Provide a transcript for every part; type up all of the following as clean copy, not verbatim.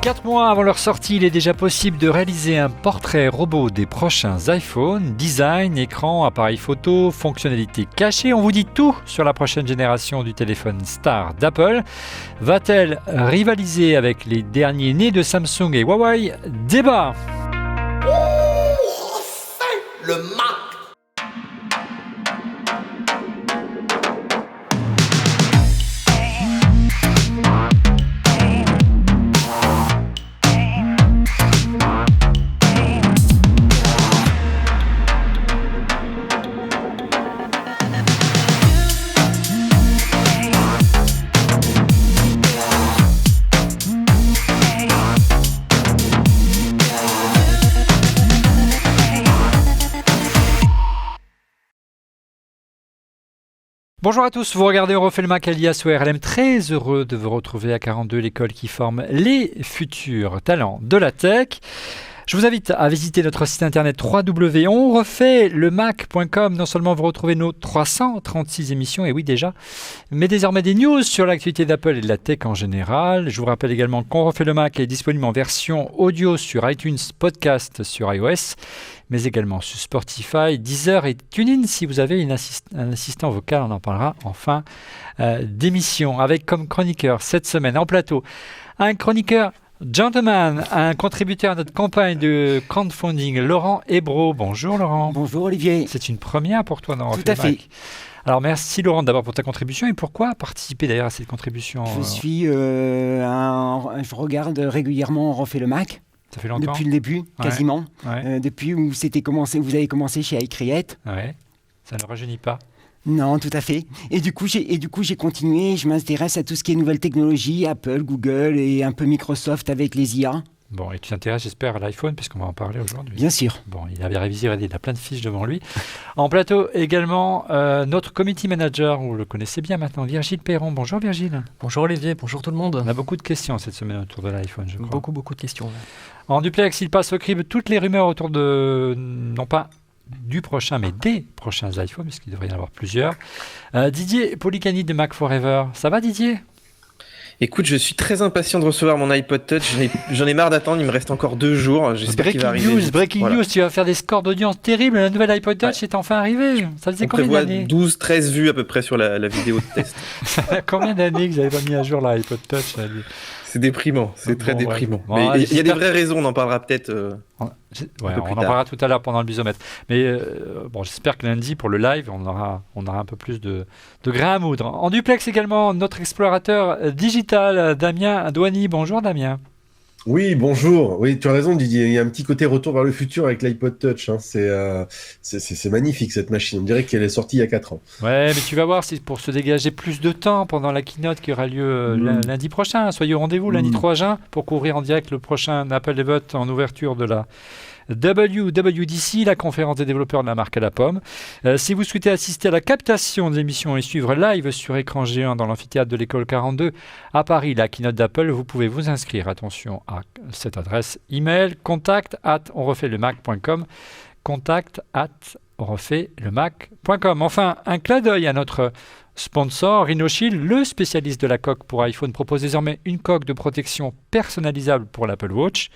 4 mois avant leur sortie, il est déjà possible de réaliser un portrait robot des prochains iPhones. Design, écran, appareil photo, fonctionnalités cachées. On vous dit tout sur la prochaine génération du téléphone star d'Apple. Va-t-elle rivaliser avec les derniers nés de Samsung et Huawei? Débat. Le Mac. Bonjour à tous, vous regardez On refait le Mac alias ORLM, très heureux de vous retrouver à 42, l'école qui forme les futurs talents de la tech. Je vous invite à visiter notre site internet www.onrefaitlemacom. Non seulement vous retrouvez nos 336 émissions, et oui déjà, mais désormais des news sur l'actualité d'Apple et de la tech en général. Je vous rappelle également qu'on refait le Mac est disponible en version audio sur iTunes Podcast sur iOS, mais également sur Spotify, Deezer et TuneIn si vous avez un assistant vocal. On en parlera en fin d'émission. Avec comme chroniqueur cette semaine en plateau, un chroniqueur gentleman, un contributeur à notre campagne de crowdfunding, Laurent Hébreau. Bonjour Laurent. Bonjour Olivier. C'est une première pour toi dans Tout à fait. Alors merci Laurent d'abord pour ta contribution. Et pourquoi participer d'ailleurs à cette contribution? Je regarde régulièrement On refait le Mac. Ça fait longtemps? Depuis le début, quasiment. Ouais. Depuis où vous avez commencé chez iCreate. Ouais, ça ne rajeunit pas. Non, tout à fait. Et du coup, j'ai continué. Je m'intéresse à tout ce qui est nouvelles technologies, Apple, Google et un peu Microsoft avec les IA. Bon, et tu t'intéresses, j'espère, à l'iPhone, puisqu'on va en parler aujourd'hui. Bien sûr. Bon, il avait révisé, il a plein de fiches devant lui. En plateau également, notre committee manager, vous le connaissez bien maintenant, Virgile Perron. Bonjour Virgile. Bonjour Olivier, bonjour tout le monde. On a beaucoup de questions cette semaine autour de l'iPhone, je crois. Beaucoup de questions. En duplex, il passe au crible toutes les rumeurs autour de, non pas du prochain, mais des prochains iPhones, puisqu'il devrait y en avoir plusieurs. Didier Policani de Mac Forever. Ça va Didier? Écoute, je suis très impatient de recevoir mon iPod Touch. J'en ai marre d'attendre, il me reste encore 2 jours. J'espère qu'il va arriver. Breaking news, tu vas faire des scores d'audience terribles. La nouvelle iPod Touch est enfin arrivée. Ça faisait combien d'années? 12-13 vues à peu près sur la vidéo de test. Ça fait combien d'années que vous n'avez pas mis à jour l'iPod Touch? C'est déprimant, c'est très déprimant. Bon, mais il y a des vraies raisons, on en parlera peut-être on en parlera tout à l'heure pendant le bisomètre. Mais j'espère que lundi, pour le live, on aura un peu plus de grain à moudre. En duplex également, notre explorateur digital, Damien Douani. Bonjour Damien. Oui, bonjour. Oui, tu as raison Didier, il y a un petit côté retour vers le futur avec l'iPod Touch. Hein. C'est magnifique cette machine, on dirait qu'elle est sortie il y a 4 ans. Ouais, mais tu vas voir, c'est pour se dégager plus de temps pendant la keynote qui aura lieu lundi prochain. Soyez au rendez-vous lundi 3 juin pour couvrir en direct le prochain Apple Event en ouverture de la WWDC, la conférence des développeurs de la marque à la pomme. Si vous souhaitez assister à la captation de l'émission et suivre live sur écran géant dans l'amphithéâtre de l'école 42 à Paris, la keynote d'Apple, vous pouvez vous inscrire. Attention à cette adresse email contact@onrefaitlemacom. contact@onrefaitlemacom. Enfin, un clin d'œil à notre sponsor, RhinoShield, le spécialiste de la coque pour iPhone, propose désormais une coque de protection personnalisable pour l'Apple Watch.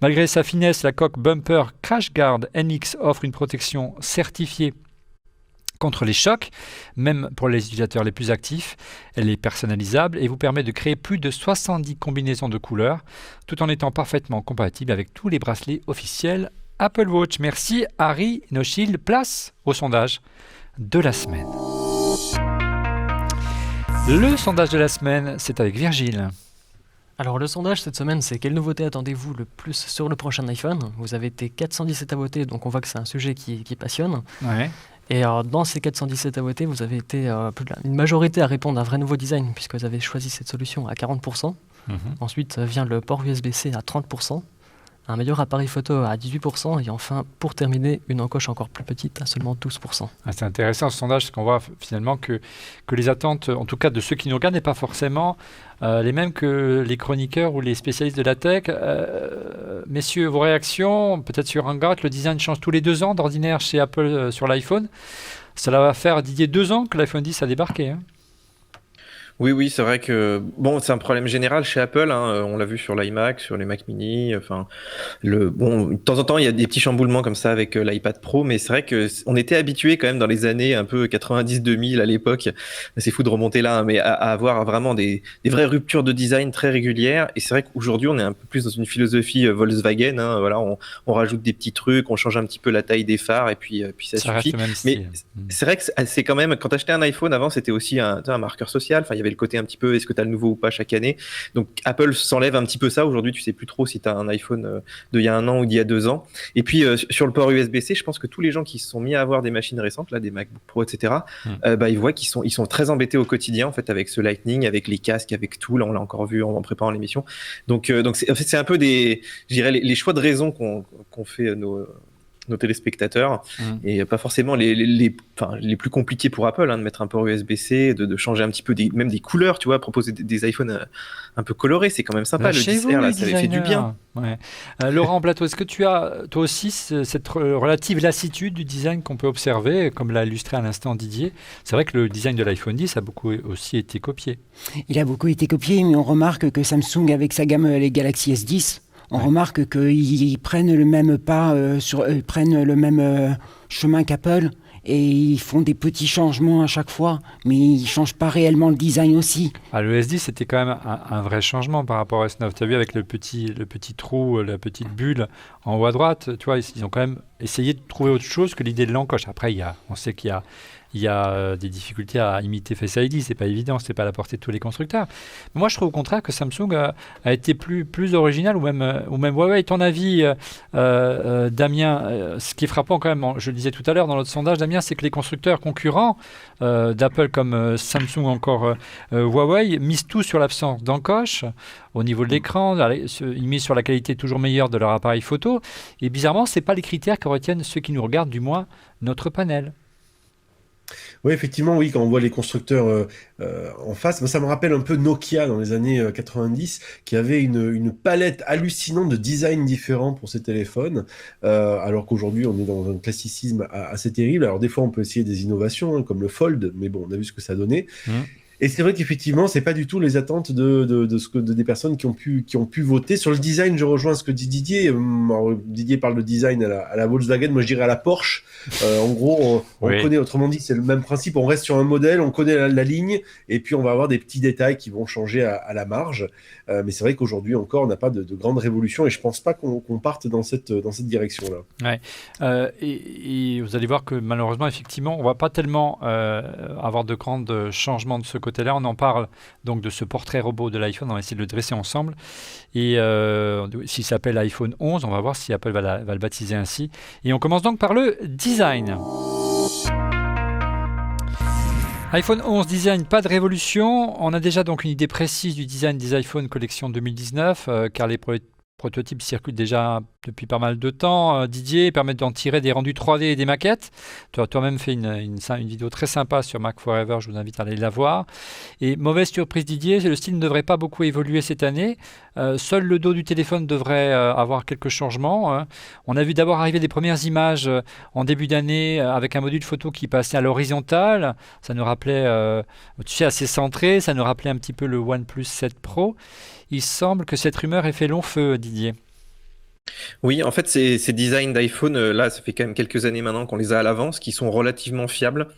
Malgré sa finesse, la coque Bumper CrashGuard NX offre une protection certifiée contre les chocs, même pour les utilisateurs les plus actifs. Elle est personnalisable et vous permet de créer plus de 70 combinaisons de couleurs, tout en étant parfaitement compatible avec tous les bracelets officiels Apple Watch. Merci Harry RhinoShield. Place au sondage de la semaine. Le sondage de la semaine, c'est avec Virgile. Alors le sondage cette semaine, c'est quelle nouveauté attendez-vous le plus sur le prochain iPhone? Vous avez été 417 à voter, donc on voit que c'est un sujet qui passionne. Ouais. Et dans ces 417 à voter, vous avez été une majorité à répondre à un vrai nouveau design, puisque vous avez choisi cette solution à 40%. Ensuite vient le port USB-C à 30%. Un meilleur appareil photo à 18%, et enfin, pour terminer, une encoche encore plus petite à seulement 12%. C'est intéressant ce sondage, parce qu'on voit finalement que les attentes, en tout cas de ceux qui nous regardent, n'est pas forcément les mêmes que les chroniqueurs ou les spécialistes de la tech. Messieurs, vos réactions, peut-être sur Hangout, le design change tous les 2 ans d'ordinaire chez Apple sur l'iPhone. Cela va faire, Didier, 2 ans que l'iPhone 10 a débarqué. Hein. Oui, oui, c'est vrai que bon, c'est un problème général chez Apple, hein. On l'a vu sur l'iMac, sur les Mac Mini. Enfin, bon, de temps en temps, il y a des petits chamboulements comme ça avec l'iPad Pro, mais c'est vrai que on était habitué quand même dans les années un peu 90-2000 à l'époque. C'est fou de remonter là, hein, mais à avoir vraiment des vraies ruptures de design très régulières. Et c'est vrai qu'aujourd'hui, on est un peu plus dans une philosophie Volkswagen, hein. Voilà, on rajoute des petits trucs, on change un petit peu la taille des phares, et puis ça Ça suffit. reste le même Mais style. c'est vrai que c'est quand même, quand t'achetais un iPhone avant, c'était aussi un marqueur social. Enfin, il y avait le côté un petit peu, est-ce que t'as le nouveau ou pas chaque année. Donc Apple s'enlève un petit peu ça. Aujourd'hui, tu sais plus trop si t'as un iPhone d'il y a un an ou d'il y a 2 ans. Et puis sur le port USB-C, je pense que tous les gens qui se sont mis à avoir des machines récentes, là, des MacBook Pro, etc., ils voient qu'ils sont très embêtés au quotidien, en fait, avec ce Lightning, avec les casques, avec tout. Là, on l'a encore vu en préparant l'émission. Donc en fait, c'est un peu je dirais, les choix de raison qu'ont fait nos téléspectateurs et pas forcément enfin, les plus compliqués pour Apple, hein, de mettre un port USB-C, de changer un petit peu même des couleurs, tu vois, proposer des iPhones un peu colorés, c'est quand même sympa. Le 10R, là, ça avait fait du bien. Ouais. Laurent Blateau, est-ce que tu as toi aussi cette relative lassitude du design qu'on peut observer, comme l'a illustré à l'instant Didier? C'est vrai que le design de l'iPhone 10 a beaucoup aussi été copié. Il a beaucoup été copié, mais on remarque que Samsung, avec sa gamme les Galaxy S10, on remarque qu'ils prennent le même pas, prennent le même chemin qu'Apple, et ils font des petits changements à chaque fois, mais ils ne changent pas réellement le design aussi. Ah, le S10, c'était quand même un vrai changement par rapport au S9. Tu as vu avec le petit trou, la petite bulle en haut à droite, tu vois, ils ont quand même essayé de trouver autre chose que l'idée de l'encoche. Après, on sait qu'il y a des difficultés à imiter Face ID, c'est pas évident, c'est pas à la portée de tous les constructeurs. Mais moi, je trouve au contraire que Samsung a été plus original, ou même Huawei. Ton avis, Damien, ce qui est frappant quand même, je le disais tout à l'heure dans notre sondage, Damien, c'est que les constructeurs concurrents d'Apple comme Samsung ou encore Huawei misent tout sur l'absence d'encoche au niveau de l'écran, ils misent sur la qualité toujours meilleure de leur appareil photo, et bizarrement, c'est pas les critères que retiennent ceux qui nous regardent, du moins notre panel. Oui, effectivement, oui, quand on voit les constructeurs en face, moi, ça me rappelle un peu Nokia dans les années 90, qui avait une palette hallucinante de designs différents pour ses téléphones, alors qu'aujourd'hui, on est dans un classicisme assez terrible. Alors, des fois, on peut essayer des innovations, hein, comme le Fold, mais bon, on a vu ce que ça donnait. Et c'est vrai qu'effectivement, c'est pas du tout les attentes des personnes qui ont pu voter. Sur le design, je rejoins ce que dit Didier. Alors, Didier parle de design à la Volkswagen, moi je dirais à la Porsche. En gros, on connaît, autrement dit, c'est le même principe. On reste sur un modèle, on connaît la ligne, et puis on va avoir des petits détails qui vont changer à la marge. Mais c'est vrai qu'aujourd'hui encore, on n'a pas de grande révolution, et je pense pas qu'on parte dans cette direction-là. Ouais. Et vous allez voir que malheureusement, effectivement, on va pas tellement avoir de grands changements de ce côté-là. On en parle donc de ce portrait robot de l'iPhone, on va essayer de le dresser ensemble. Et s'il s'appelle iPhone 11, on va voir si Apple va le baptiser ainsi. Et on commence donc par le design. iPhone 11 design, pas de révolution. On a déjà donc une idée précise du design des iPhone collection 2019, car les prototypes circulent déjà depuis pas mal de temps. Didier, permettent d'en tirer des rendus 3D et des maquettes. Tu as toi-même fait une vidéo très sympa sur Mac Forever, je vous invite à aller la voir. Et mauvaise surprise Didier, le style ne devrait pas beaucoup évoluer cette année. Seul le dos du téléphone devrait avoir quelques changements. On a vu d'abord arriver des premières images en début d'année avec un module photo qui passait à l'horizontale. Ça nous rappelait, assez centré, ça nous rappelait un petit peu le OnePlus 7 Pro. Il semble que cette rumeur ait fait long feu, Didier. Oui, en fait, ces designs d'iPhone, là, ça fait quand même quelques années maintenant qu'on les a à l'avance, qui sont relativement fiables,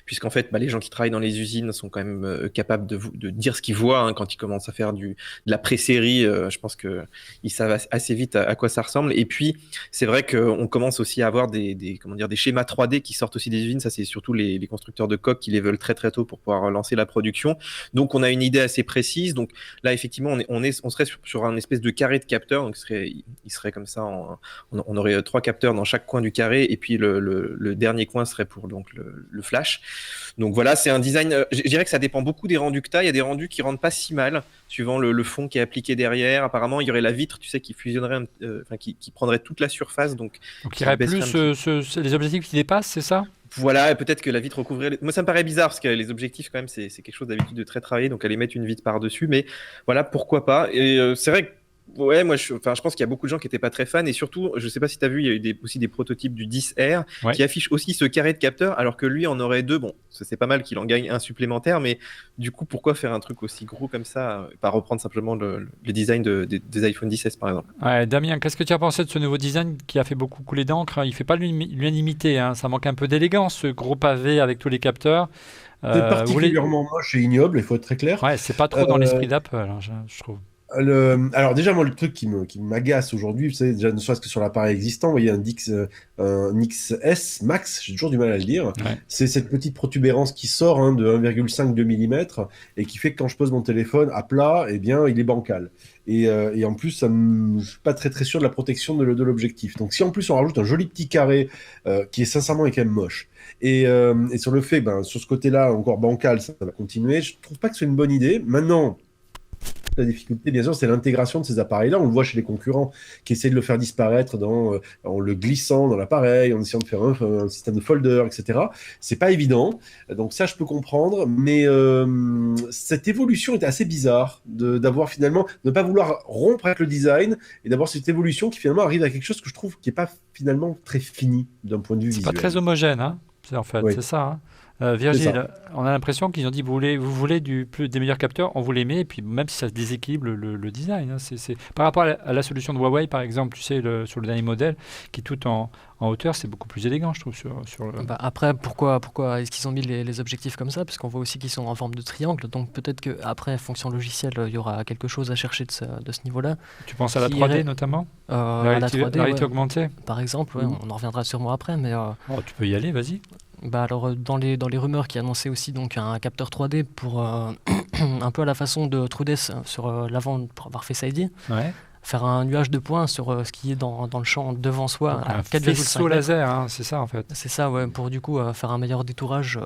puisqu'en fait, les gens qui travaillent dans les usines sont quand même capables de dire ce qu'ils voient, hein, quand ils commencent à faire de la pré-série. Je pense qu'ils savent assez vite à quoi ça ressemble. Et puis, c'est vrai qu'on commence aussi à avoir des schémas 3D qui sortent aussi des usines. Ça, c'est surtout les constructeurs de coques qui les veulent très très tôt pour pouvoir lancer la production. Donc, on a une idée assez précise. Donc là, effectivement, on serait sur un espèce de carré de capteurs. Donc, il serait comme ça, on aurait 3 capteurs dans chaque coin du carré, et puis le dernier coin serait pour donc le flash. Donc voilà, c'est un design, je dirais que ça dépend beaucoup des rendus que tu as. Il y a des rendus qui rendent pas si mal, suivant le fond qui est appliqué derrière. Apparemment, il y aurait la vitre, tu sais, qui fusionnerait, qui prendrait toute la surface. Donc il y aurait plus les objectifs qui dépassent, c'est ça ? Voilà, et peut-être que la vitre recouvrait. Moi, ça me paraît bizarre, parce que les objectifs, quand même, c'est quelque chose d'habitude de très travaillé, donc aller mettre une vitre par-dessus. Mais voilà, pourquoi pas. Et c'est vrai que Ouais, moi, je pense qu'il y a beaucoup de gens qui n'étaient pas très fans. Et surtout, je ne sais pas si tu as vu, il y a eu aussi des prototypes du 10R qui affichent aussi ce carré de capteur, alors que lui en aurait 2. Bon, c'est pas mal qu'il en gagne un supplémentaire, mais du coup, pourquoi faire un truc aussi gros comme ça, pas reprendre simplement le design des iPhone 10S, par exemple. Ouais, Damien, qu'est-ce que tu as pensé de ce nouveau design qui a fait beaucoup couler d'encre? Il ne fait pas l'unanimité, hein. Ça manque un peu d'élégance, ce gros pavé avec tous les capteurs. C'est particulièrement moche et ignoble, il faut être très clair. Ouais, c'est pas trop dans l'esprit d'Apple, hein, je trouve. Alors déjà, moi, le truc qui m'agace aujourd'hui, vous savez, déjà ne serait-ce que sur l'appareil existant, vous voyez un XS Max, j'ai toujours du mal à le dire, c'est cette petite protubérance qui sort de 1,5-2 mm et qui fait que quand je pose mon téléphone à plat, eh bien, il est bancal. Et en plus, je suis pas très très sûr de la protection de l'objectif. Donc si en plus on rajoute un joli petit carré qui est sincèrement quand même moche, et sur le fait, sur ce côté-là, encore bancal, ça va continuer, je trouve pas que c'est une bonne idée. Maintenant, la difficulté, bien sûr, c'est l'intégration de ces appareils-là. On le voit chez les concurrents qui essaient de le faire disparaître en le glissant dans l'appareil, en essayant de faire un système de folder, etc. C'est pas évident. Donc ça, je peux comprendre. Mais cette évolution était assez bizarre d'avoir finalement, de ne pas vouloir rompre avec le design et d'avoir cette évolution qui finalement arrive à quelque chose que je trouve qui n'est pas finalement très fini d'un point de vue visuel. C'est pas très homogène, hein, en fait, c'est ça. Hein. Virgile, on a l'impression qu'ils ont dit vous voulez des meilleurs capteurs, on vous les met, et puis même si ça déséquilibre le design. Hein, c'est... Par rapport à la solution de Huawei, par exemple, tu sais, sur le dernier modèle, qui est tout en hauteur, c'est beaucoup plus élégant, je trouve. Après, pourquoi est-ce qu'ils ont mis les objectifs comme ça? Parce qu'on voit aussi qu'ils sont en forme de triangle, donc peut-être qu'après, fonction logicielle, il y aura quelque chose à chercher de ce niveau-là. Tu penses à la 3D notamment à la 3D, la réalité augmentée par exemple, on en reviendra sûrement après. Mais, tu peux y aller, vas-y. Alors, dans les rumeurs qui annonçaient aussi donc, un capteur 3D pour un peu à la façon de TrueDes sur l'avant pour avoir Face ID, faire un nuage de points sur ce qui est dans le champ devant soi. Un faisceau laser, hein, c'est ça en fait. C'est ça, pour du coup faire un meilleur détourage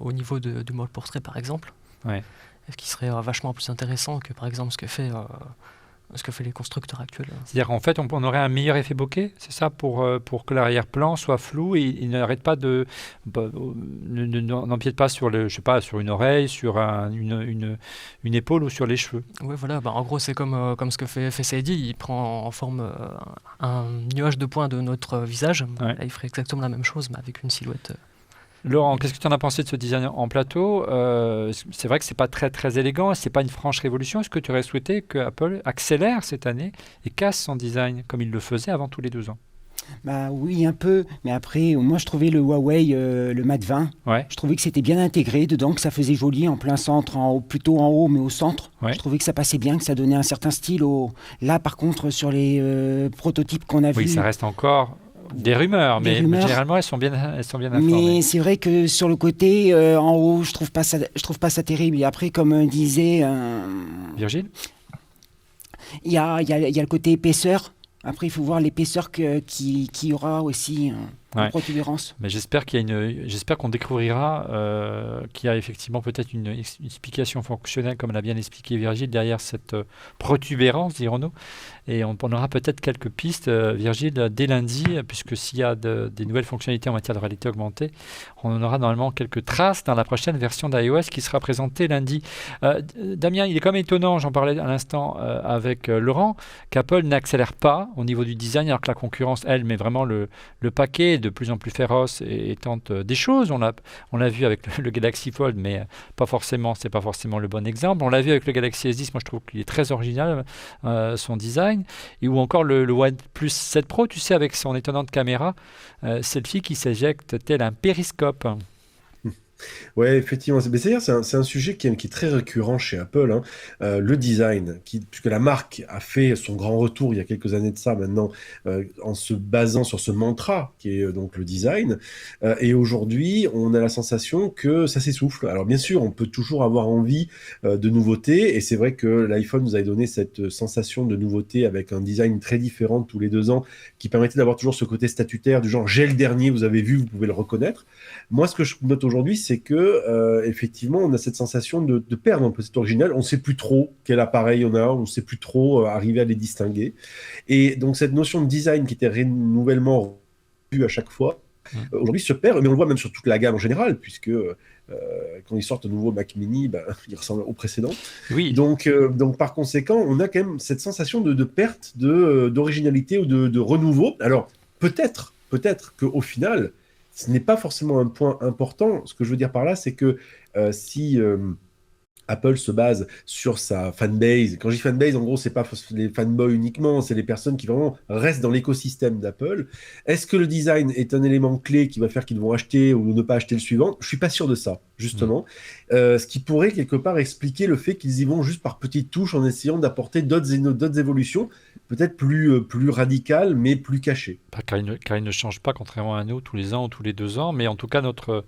au niveau du mode portrait par exemple. Ce qui serait vachement plus intéressant que par exemple ce que fait les constructeurs actuels. C'est-à-dire qu'en fait, on aurait un meilleur effet bokeh, c'est ça, pour que l'arrière-plan soit flou et il n'arrête pas n'empiète pas sur sur une oreille, sur une épaule ou sur les cheveux. Oui, voilà. En gros, c'est comme ce que fait Face ID. Il prend en forme un nuage de points de notre visage. Là, il ferait exactement la même chose, mais avec une silhouette. Laurent, qu'est-ce que tu en as pensé de ce design en plateau? C'est vrai que c'est pas très très élégant, c'est pas une franche révolution. Est-ce que tu aurais souhaité que Apple accélère cette année et casse son design comme il le faisait avant tous les 2 ans? Oui, un peu. Mais après, moi, je trouvais le Huawei, le Mate 20, je trouvais que c'était bien intégré dedans, que ça faisait joli en plein centre, plutôt en haut, mais au centre. Je trouvais que ça passait bien, que ça donnait un certain style. Là, par contre, sur les prototypes qu'on a vus... Oui, ça reste encore... Des rumeurs, mais généralement elles sont bien informées. Mais c'est vrai que sur le côté en haut, je trouve pas ça terrible. Et après, comme disait Virgile, il y a le côté épaisseur. Après, il faut voir l'épaisseur qu'il y aura aussi en protubérance. Mais j'espère qu'on découvrira qu'il y a effectivement peut-être une explication fonctionnelle, comme l'a bien expliqué Virgile, derrière cette protubérance, dirons-nous. Et on aura peut-être quelques pistes, Virgile, dès lundi, puisque s'il y a des nouvelles fonctionnalités en matière de réalité augmentée, on en aura normalement quelques traces dans la prochaine version d'iOS qui sera présentée lundi. Damien, il est quand même étonnant, j'en parlais à l'instant avec Laurent, qu'Apple n'accélère pas au niveau du design, alors que la concurrence, elle, met vraiment le paquet de plus en plus féroce et tente des choses. On l'a vu avec le Galaxy Fold, mais c'est pas forcément le bon exemple. On l'a vu avec le Galaxy S10, moi je trouve qu'il est très original, son design. Et ou encore le OnePlus 7 Pro, tu sais, avec son étonnante caméra selfie qui s'éjecte tel un périscope. Ouais, effectivement. C'est un sujet qui est très récurrent chez Apple, hein. Le design, puisque la marque a fait son grand retour il y a quelques années de ça maintenant, en se basant sur ce mantra qui est donc le design. Et aujourd'hui, on a la sensation que ça s'essouffle. Alors bien sûr, on peut toujours avoir envie de nouveautés, et c'est vrai que l'iPhone nous avait donné cette sensation de nouveauté avec un design très différent tous les 2 ans, qui permettait d'avoir toujours ce côté statutaire du genre j'ai le dernier, vous avez vu, vous pouvez le reconnaître. Moi, ce que je note aujourd'hui, c'est que effectivement, on a cette sensation de perdre un peu cet original. On ne sait plus trop quel appareil on a, on ne sait plus trop arriver à les distinguer. Et donc, cette notion de design qui était renouvellement revue à chaque fois, aujourd'hui se perd, mais on le voit même sur toute la gamme en général, puisque quand ils sortent un nouveau Mac Mini, il ressemble au précédent. Oui. Donc, par conséquent, on a quand même cette sensation de perte d'originalité ou de renouveau. Alors, peut-être qu'au final, ce n'est pas forcément un point important. Ce que je veux dire par là, c'est que si Apple se base sur sa fanbase. Quand je dis fanbase, en gros, c'est pas les fanboys uniquement, c'est les personnes qui vraiment restent dans l'écosystème d'Apple. Est-ce que le design est un élément clé qui va faire qu'ils vont acheter ou ne pas acheter le suivant? Je suis pas sûr de ça, justement. Ce qui pourrait quelque part expliquer le fait qu'ils y vont juste par petites touches en essayant d'apporter d'autres évolutions, peut-être plus radicales, mais plus cachées. Car il ne change pas, contrairement à nous, tous les ans ou tous les 2 ans. Mais en tout cas, notre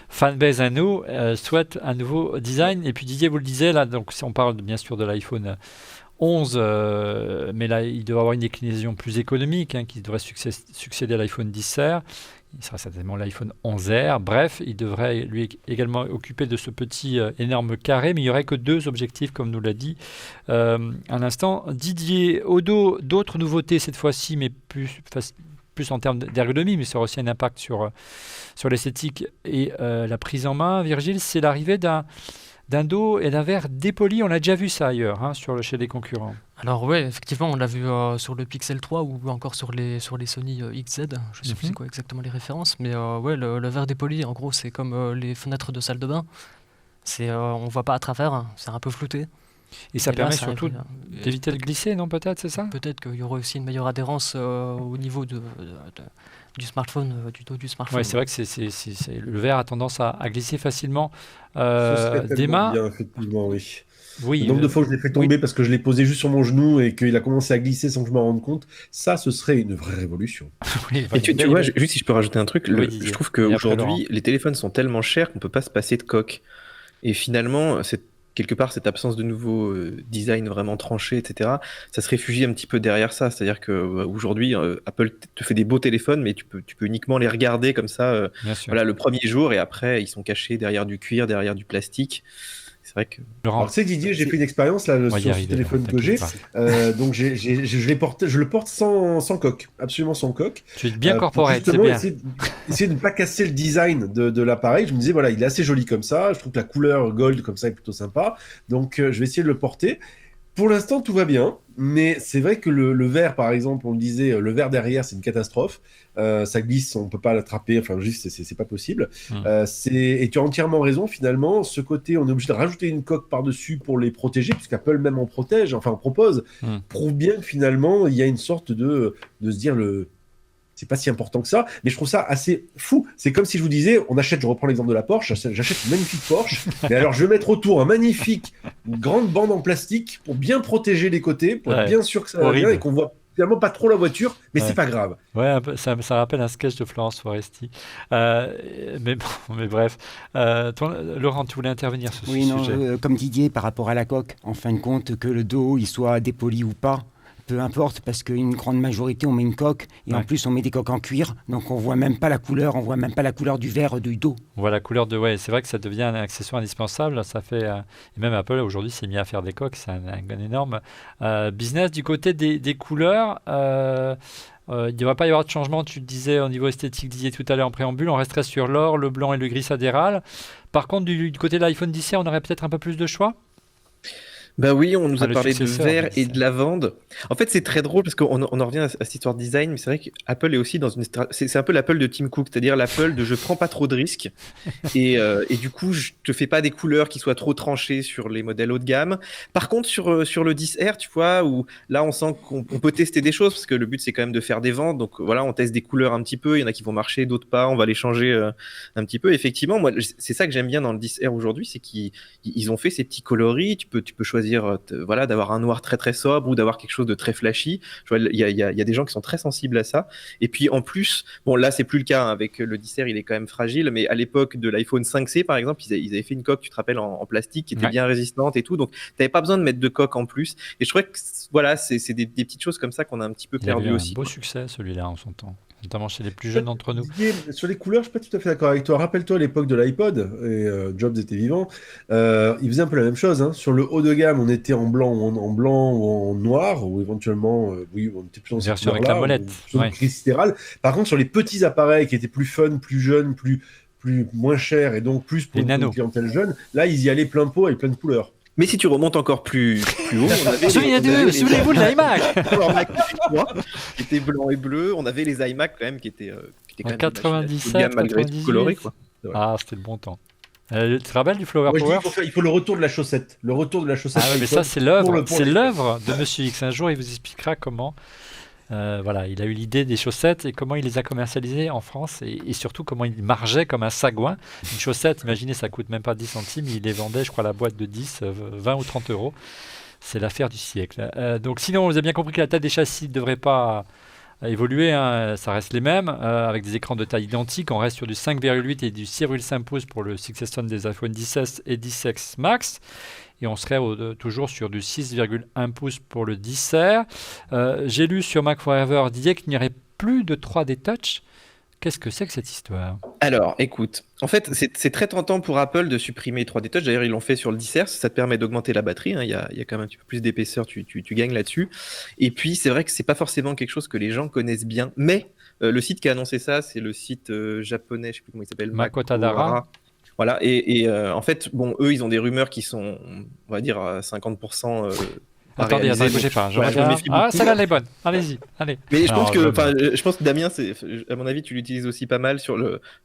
fanbase à nous souhaite un nouveau design. Et puis Didier vous le disait, là, donc on parle bien sûr de l'iPhone 11, mais là, il doit avoir une déclinaison plus économique qui devrait succéder à l'iPhone 10R. Il sera certainement l'iPhone 11R. Bref, il devrait lui également occuper de ce petit énorme carré, mais il n'y aurait que 2 objectifs, comme nous l'a dit à l'instant Didier. Odo, d'autres nouveautés cette fois-ci, mais plus en termes d'ergonomie, mais ça aura aussi un impact sur l'esthétique et la prise en main. Virgile, c'est l'arrivée d'un dos et d'un verre dépoli. On a déjà vu ça ailleurs, chez les concurrents. Alors ouais, effectivement, on l'a vu sur le Pixel 3 ou encore sur les Sony XZ. Je ne sais plus c'est quoi exactement les références, mais ouais, le verre dépoli, en gros, c'est comme les fenêtres de salle de bain. On voit pas à travers, c'est un peu flouté. Et ça Et là, permet ça surtout arrive, d'éviter de glisser, non, peut-être, c'est ça? Peut-être qu'il y aura aussi une meilleure adhérence au niveau du smartphone, du dos du smartphone. Oui, c'est vrai que le verre a tendance à glisser facilement Ce serait des tellement mains. bien, effectivement, oui. Oui, Le nombre de fois que je l'ai fait tomber parce que je l'ai posé juste sur mon genou et qu'il a commencé à glisser sans que je m'en rende compte, ça, ce serait une vraie révolution. oui, Et tu vois, juste si je peux rajouter un truc, Oui, Didier. je trouve Et après, Laurent. qu'aujourd'hui, les téléphones sont tellement chers qu'on peut pas se passer de coque. Et finalement, quelque part, cette absence de nouveau design vraiment tranché, etc., ça se réfugie un petit peu derrière ça. C'est-à-dire qu'aujourd'hui, Apple te fait des beaux téléphones, mais tu peux uniquement les regarder comme ça, Bien sûr. voilà, le premier jour, et après, ils sont cachés derrière du cuir, derrière du plastique. C'est vrai que... Laurent, Alors, tu sais, Didier, j'ai fait une expérience là, On va y sur ce arriver, téléphone Laurent, que j'ai. t'inquiète Donc, je le porte sans coque, absolument sans coque. tu es bien Pour corporate, c'est justement bien. essayer de ne pas casser le design de l'appareil. Je me disais, voilà, il est assez joli comme ça. Je trouve que la couleur gold comme ça est plutôt sympa. Donc, je vais essayer de le porter. Pour l'instant, tout va bien, mais c'est vrai que le verre, par exemple, on le disait, le verre derrière, c'est une catastrophe. Ça glisse, on peut pas l'attraper, enfin, juste, c'est pas possible. Et tu as entièrement raison, finalement. Ce côté, on est obligé de rajouter une coque par-dessus pour les protéger, puisqu'Apple même en protège, enfin, en propose, prouve bien que finalement, il y a une sorte de se dire c'est pas si important que ça, mais je trouve ça assez fou. C'est comme si je vous disais, je reprends l'exemple de la Porsche, j'achète une magnifique Porsche, mais alors je vais mettre autour une grande bande en plastique pour bien protéger les côtés, pour être bien sûr que ça va bien et qu'on voit finalement pas trop la voiture, mais c'est pas grave. Ouais, ça rappelle un sketch de Florence Foresti. Mais bref. Laurent, tu voulais intervenir sur ce sujet. Comme Didier, par rapport à la coque, en fin de compte, que le dos il soit dépoli ou pas, peu importe, parce qu'une grande majorité, on met une coque, et en plus, on met des coques en cuir, donc on voit même pas la couleur du verre du dos. On voit la couleur c'est vrai que ça devient un accessoire indispensable, ça fait, et même Apple aujourd'hui s'est mis à faire des coques, c'est un énorme business. Du côté des couleurs, il ne devrait pas y avoir de changement, tu le disais au niveau esthétique, Didier tout à l'heure en préambule, on resterait sur l'or, le blanc et le gris sidéral. Par contre, du côté de l'iPhone 10R, on aurait peut-être un peu plus de choix. Bah oui, on nous a le parlé de successeur, verre et de lavande. En fait, c'est très drôle parce qu'on en revient à cette histoire de design, mais c'est vrai qu'Apple est aussi dans c'est un peu l'Apple de Tim Cook, c'est-à-dire l'Apple de je prends pas trop de risques et du coup, je te fais pas des couleurs qui soient trop tranchées sur les modèles haut de gamme. Par contre, sur le 10R, tu vois, où là, on sent qu'on peut tester des choses parce que le but, c'est quand même de faire des ventes. Donc voilà, on teste des couleurs un petit peu. Il y en a qui vont marcher, d'autres pas. On va les changer un petit peu. Effectivement, moi, c'est ça que j'aime bien dans le 10R aujourd'hui, c'est qu'ils ont fait ces petits coloris. Tu peux choisir, voilà, d'avoir un noir très très sobre ou d'avoir quelque chose de très flashy. Il y a des gens qui sont très sensibles à ça. Et puis en plus, bon là c'est plus le cas avec le 10R, il est quand même fragile, mais à l'époque de l'iPhone 5C par exemple, ils avaient fait une coque, tu te rappelles, en plastique qui était bien résistante et tout, donc t'avais pas besoin de mettre de coque en plus. Et je trouvais que voilà, c'est des petites choses comme ça qu'on a un petit peu perdu aussi. Un beau succès celui-là en son temps. notamment chez les plus jeunes d'entre nous. Didier, sur les couleurs, je suis pas tout à fait d'accord avec toi. Rappelle-toi à l'époque de l'iPod, et Jobs était vivant, il faisait un peu la même chose. Hein. Sur le haut de gamme, on était en blanc, ou en noir, ou éventuellement, oui, on était plus en Version avec la molette. Ouais. gris sidéral. Par contre, sur les petits appareils qui étaient plus fun, plus jeunes, moins chers, et donc plus pour Les une nanos. clientèle jeune, là, ils y allaient plein pot avec plein de couleurs. Mais si tu remontes encore plus haut, on avait Souvenez-vous de l'iMac Power Mac 3, qui était blanc et bleu. On avait les iMac quand même qui étaient quand En même des machines assez haut de 97, gamme, malgré tout 98. colorées, quoi. Ah, c'était le bon temps. Tu te rappelles du Flower Moi, je dis Power? il faut le retour de la chaussette. Le retour de la chaussette. Ah ouais, mais iPod ça, c'est pour l'œuvre. le- pour C'est les- l'œuvre de Monsieur X. Un jour, il vous expliquera comment. Voilà, il a eu l'idée des chaussettes et comment il les a commercialisées en France et surtout comment il margeait comme un sagouin. Une chaussette, imaginez, ça coûte même pas 10 centimes. Il les vendait, je crois, la boîte de 10, 20 ou 30 euros. C'est l'affaire du siècle. Donc, sinon, vous avez bien compris que la taille des châssis ne devrait pas évoluer. Hein, ça reste les mêmes, avec des écrans de taille identique. On reste sur du 5,8 et du 6,5 pouces pour le successeur des iPhone 10S et 10X Max. Et on serait toujours sur du 6,1 pouces pour le 10R. J'ai lu sur Mac Forever Didier qu'il n'y aurait plus de 3D Touch. Qu'est-ce que c'est que cette histoire? Alors, écoute, en fait, c'est très tentant pour Apple de supprimer 3D Touch. D'ailleurs, ils l'ont fait sur le 10R. Ça te permet d'augmenter la batterie. Hein. Il y a quand même un petit peu plus d'épaisseur. Tu gagnes là-dessus. Et puis, c'est vrai que c'est pas forcément quelque chose que les gens connaissent bien. Mais le site qui a annoncé ça, c'est le site japonais, je sais plus comment il s'appelle, Makotadara. Voilà. Et en fait, bon, eux, ils ont des rumeurs qui sont, on va dire, à 50%. Pas Attendez, réalisées, bougez donc, pas. Je voilà, je me regarde. méfie Ah, beaucoup. celle-là, elle est bonne. Allez-y, allez. Mais je Alors, pense je pense que Damien, à mon avis, tu l'utilises aussi pas mal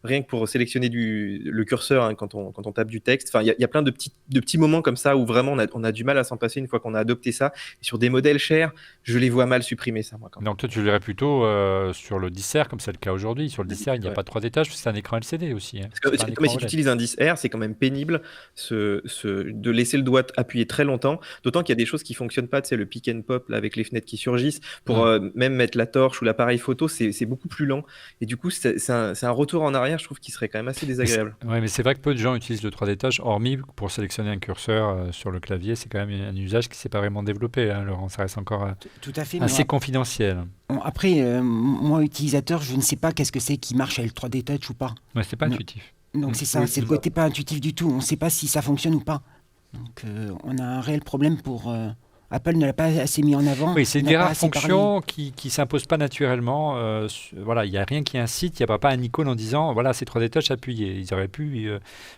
rien que pour sélectionner le curseur hein, quand on tape du texte. Enfin, il y a plein de petits moments comme ça où vraiment on a du mal à s'en passer une fois qu'on a adopté ça. Et sur des modèles chers, je les vois mal supprimer ça, moi. Quand même. Donc toi, tu verrais plutôt sur le 10R, comme c'est le cas aujourd'hui. Sur le 10R, il n'y a pas de 3D Touch, parce que c'est un écran LCD aussi. Hein. Parce que, mais si tu utilises un 10R, c'est quand même pénible de laisser le doigt appuyer très longtemps. D'autant qu'il y a des choses qui fonctionnent pas. Tu sais, le pick and pop là, avec les fenêtres qui surgissent. Pour même mettre la torche ou l'appareil photo, c'est beaucoup plus lent. Et du coup, c'est un retour en arrière, je trouve, qui serait quand même assez désagréable. Oui, mais c'est vrai que peu de gens utilisent le 3D Touch, hormis pour sélectionner un curseur sur le clavier. C'est quand même un usage qui ne s'est pas vraiment développé, hein, Laurent. Ça reste encore Tout à fait. assez confidentiel. Après, moi, utilisateur, je ne sais pas qu'est-ce que c'est qui marche avec le 3D Touch ou pas. Ouais, c'est pas intuitif. Donc c'est ça, Oui, c'est le côté pas intuitif du tout. On ne sait pas si ça fonctionne ou pas. Donc on a un réel problème pour... Apple ne l'a pas assez mis en avant. Oui, c'est une n'a des pas rares assez parlé. fonctions qui ne s'impose pas naturellement. Voilà, il n'y a rien qui incite, il n'y a pas un icône en disant voilà, c'est 3D Touch appuyé. Ils auraient pu.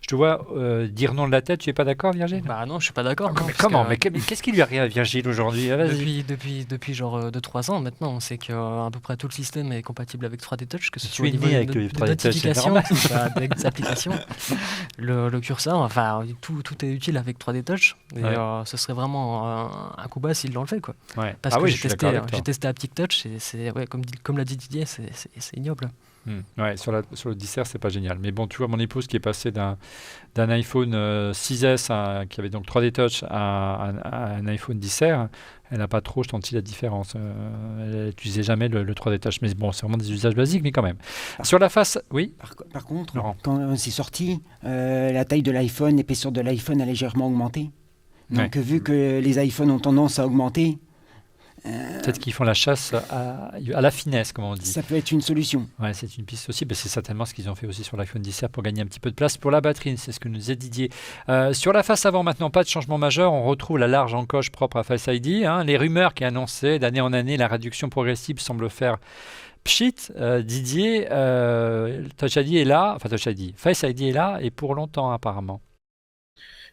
Je te vois dire non de la tête, tu n'es pas d'accord, Virgile? Bah non, je suis pas d'accord. Ah, non, mais parce comment? que, Mais qu'est-ce qui lui arrive à Virgile aujourd'hui? Ah, vas-y. depuis genre 2-3 ans maintenant, on sait que à peu près tout le système est compatible avec 3D Touch, que ce Tu soit es au niveau né avec des le 3D Touch, c'est notifications, normal. que ce soit des applications, le curseur, enfin tout est utile avec 3D Touch. Et Ouais. ce serait vraiment un coup bas s'ils l'ont fait quoi. Ouais. Parce Ah que oui, j'ai je suis testé, d'accord avec toi. j'ai testé Haptic Touch, ouais, comme l'a dit Didier, c'est ignoble. Ouais, sur le 10R, c'est pas génial. Mais bon, tu vois, mon épouse qui est passée d'un iPhone 6S qui avait donc 3D Touch à un iPhone 10R, elle n'a pas trop senti la différence. Elle n'utilisait jamais le 3D Touch. Mais bon, c'est vraiment des usages basiques, mais quand même. Sur la face, oui. Par contre, Laurent. quand c'est sorti, la taille de l'iPhone, l'épaisseur de l'iPhone a légèrement augmenté. Donc vu que les iPhones ont tendance à augmenter, Peut-être qu'ils font la chasse à la finesse, comme on dit. ça peut être une solution. Ouais, c'est une piste aussi. C'est certainement ce qu'ils ont fait aussi sur l'iPhone 10R pour gagner un petit peu de place pour la batterie. C'est ce que nous disait Didier. Sur la face avant, maintenant, pas de changement majeur. On retrouve la large encoche propre à Face ID. Hein. Les rumeurs qui annonçaient d'année en année la réduction progressive semblent faire pchit. Didier, Touch ID est là. Enfin, Touch ID. Face ID est là et pour longtemps, apparemment.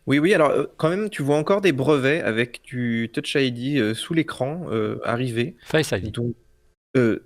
Oui, alors quand même, tu vois encore des brevets avec du Touch ID sous l'écran arriver. Face ID. Donc,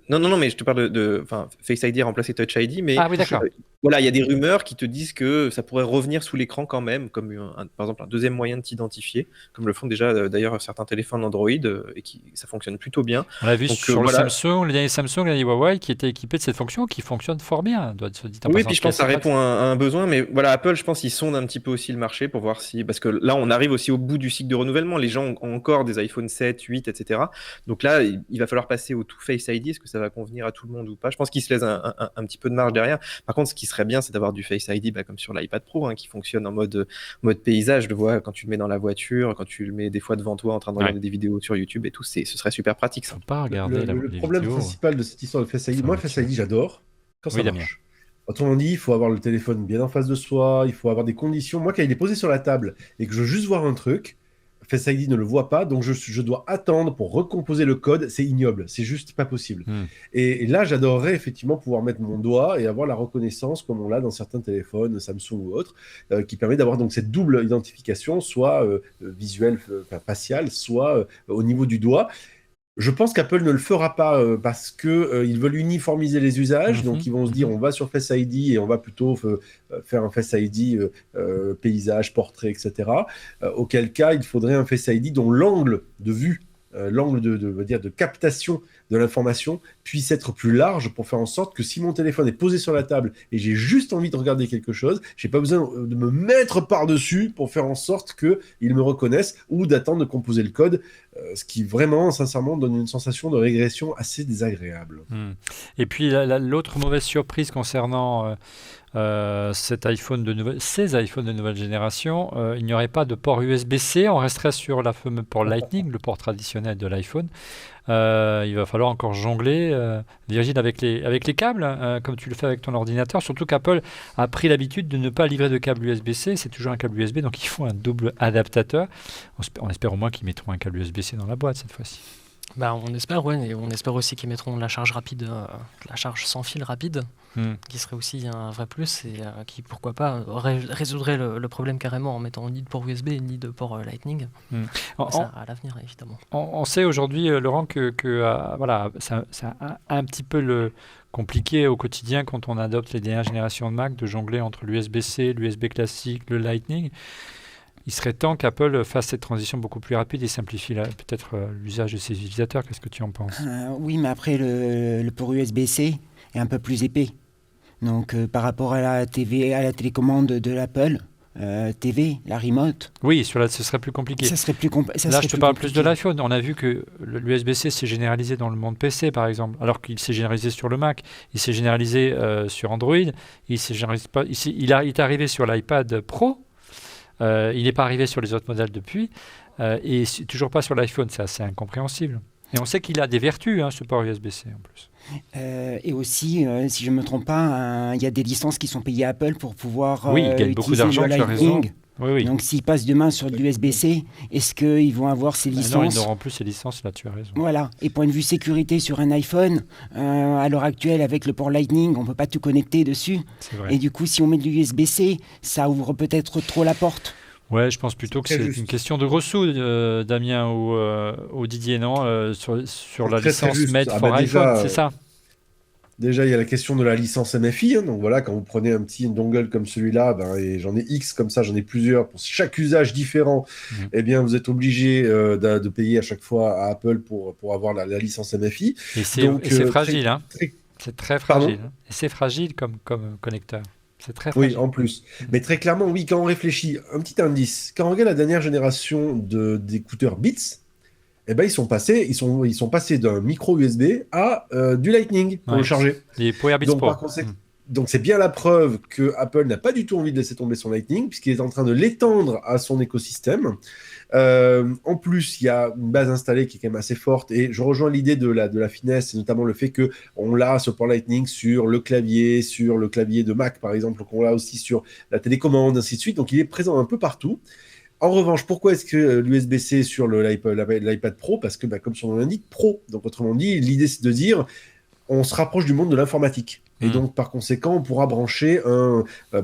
non, mais je te parle enfin, Face ID a remplacé Touch ID, mais Ah oui, d'accord. voilà, il y a des rumeurs qui te disent que ça pourrait revenir sous l'écran quand même, comme par exemple un deuxième moyen de t'identifier, comme le font déjà d'ailleurs certains téléphones Android, et ça fonctionne plutôt bien. On l'a vu Donc, sur voilà. le Samsung, le dernier Samsung, le dernier Huawei, qui était équipé de cette fonction qui fonctionne fort bien. Doit se dire en Oui, passant, puis je pense que ça c'est répond à un besoin, mais voilà, Apple, je pense qu'ils sondent un petit peu aussi le marché pour voir si, parce que là, on arrive aussi au bout du cycle de renouvellement. Les gens ont encore des iPhone 7, 8, etc. Donc là, il va falloir passer au tout Face ID. Est-ce que ça va convenir à tout le monde ou pas? Je pense qu'ils se laissent un petit peu de marge derrière. Par contre, ce qui serait serait bien, c'est d'avoir du Face ID comme sur l'iPad Pro, qui fonctionne en mode paysage. Je le vois quand tu le mets dans la voiture, quand tu le mets des fois devant toi en train de regarder des vidéos sur YouTube et tout, ce serait super pratique, ça. Faut pas regarder Le les problème vidéos. principal de cette histoire de Face ID, moi, Face ID, j'adore quand ça Oui, Damien. marche. Autrement dit, il faut avoir le téléphone bien en face de soi, il faut avoir des conditions. Moi, quand il est posé sur la table et que je veux juste voir un truc, Face ID ne le voit pas, donc je dois attendre pour recomposer le code. C'est ignoble, c'est juste pas possible. Et là, j'adorerais effectivement pouvoir mettre mon doigt et avoir la reconnaissance, comme on l'a dans certains téléphones, Samsung ou autres, qui permet d'avoir donc cette double identification, soit visuelle, faciale, soit au niveau du doigt. Je pense qu'Apple ne le fera pas parce qu'ils veulent uniformiser les usages, donc ils vont se dire on va sur Face ID et on va plutôt faire un Face ID paysage, portrait, etc. Auquel cas, il faudrait un Face ID dont l'angle de vue, l'angle de captation de l'information puisse être plus large pour faire en sorte que si mon téléphone est posé sur la table et j'ai juste envie de regarder quelque chose, j'ai pas besoin de me mettre par-dessus pour faire en sorte qu'il me reconnaisse ou d'attendre de composer le code, ce qui vraiment, sincèrement, donne une sensation de régression assez désagréable. Et puis l'autre mauvaise surprise concernant ces iPhones de nouvelle génération, il n'y aurait pas de port USB-C, on resterait sur la fameuse port Lightning, le port traditionnel de l'iPhone. Il va falloir encore jongler, Virgile, avec les câbles, comme tu le fais avec ton ordinateur. Surtout qu'Apple a pris l'habitude de ne pas livrer de câble USB-C. C'est toujours un câble USB, donc il faut un double adaptateur. On espère au moins qu'ils mettront un câble USB-C dans la boîte cette fois-ci. On espère, ouais, et on espère aussi qu'ils mettront la charge rapide, la charge sans fil rapide, qui serait aussi un vrai plus et qui, pourquoi pas, résoudrait le problème carrément en mettant ni de port USB ni de port Lightning. Ça, à l'avenir, évidemment. On sait aujourd'hui, Laurent, que voilà, c'est un petit peu compliqué au quotidien quand on adopte les dernières générations de Mac de jongler entre l'USB-C, l'USB classique, le Lightning. Il serait temps qu'Apple fasse cette transition beaucoup plus rapide et simplifie peut-être l'usage de ses utilisateurs. Qu'est-ce que tu en penses ? Oui, mais après, le port USB-C est un peu plus épais. Donc, par rapport à la télécommande de l'Apple TV, la remote... Oui, ce serait plus compliqué. Ça serait plus compliqué. Là, je te parle plus de l'iPhone. On a vu que l'USB-C s'est généralisé dans le monde PC, par exemple, alors qu'il s'est généralisé sur le Mac. Il s'est généralisé sur Android. Il est arrivé sur l'iPad Pro. Il n'est pas arrivé sur les autres modèles depuis et toujours pas sur l'iPhone, c'est assez incompréhensible. Et on sait qu'il a des vertus, ce port USB-C en plus. Et aussi, si je ne me trompe pas, il y a des licences qui sont payées à Apple pour pouvoir oui, il gagne beaucoup d'argent, tu as raison. Oui. Donc s'ils passent demain sur de l'USB-C, est-ce qu'ils vont avoir ces licences ? Non, ils n'auront plus ces licences, là tu as raison. Voilà, et point de vue sécurité sur un iPhone, à l'heure actuelle avec le port Lightning, on ne peut pas tout connecter dessus. C'est vrai. Et du coup, si on met de l'USB-C, ça ouvre peut-être trop la porte. Ouais, je pense plutôt que c'est une question de gros sous, Damien ou Didier, non sur la licence Made for iPhone, c'est ça ? Déjà, il y a la question de la licence MFI. Donc voilà, quand vous prenez un petit dongle comme celui-là, et j'en ai X comme ça, j'en ai plusieurs pour chaque usage différent, eh bien, vous êtes obligé de payer à chaque fois à Apple pour avoir la licence MFI. Et c'est fragile, c'est très fragile. Et c'est fragile comme connecteur. C'est très fragile. Oui, en plus. Mais très clairement, oui, quand on réfléchit, un petit indice, quand on regarde la dernière génération d'écouteurs Beats, ils sont passés d'un micro USB à du Lightning pour le charger. Les Power Beats Pro. Donc c'est bien la preuve que Apple n'a pas du tout envie de laisser tomber son Lightning, puisqu'il est en train de l'étendre à son écosystème. En plus, il y a une base installée qui est quand même assez forte, et je rejoins l'idée de la finesse, et notamment le fait qu'on l'a ce port Lightning sur le clavier de Mac par exemple, qu'on l'a aussi sur la télécommande, ainsi de suite. Donc il est présent un peu partout. En revanche, pourquoi est-ce que l'USB-C sur l'iPad Pro ? Parce que, comme son nom l'indique, Pro. Donc, autrement dit, l'idée, c'est de dire, on se rapproche du monde de l'informatique. Et donc, par conséquent, on pourra brancher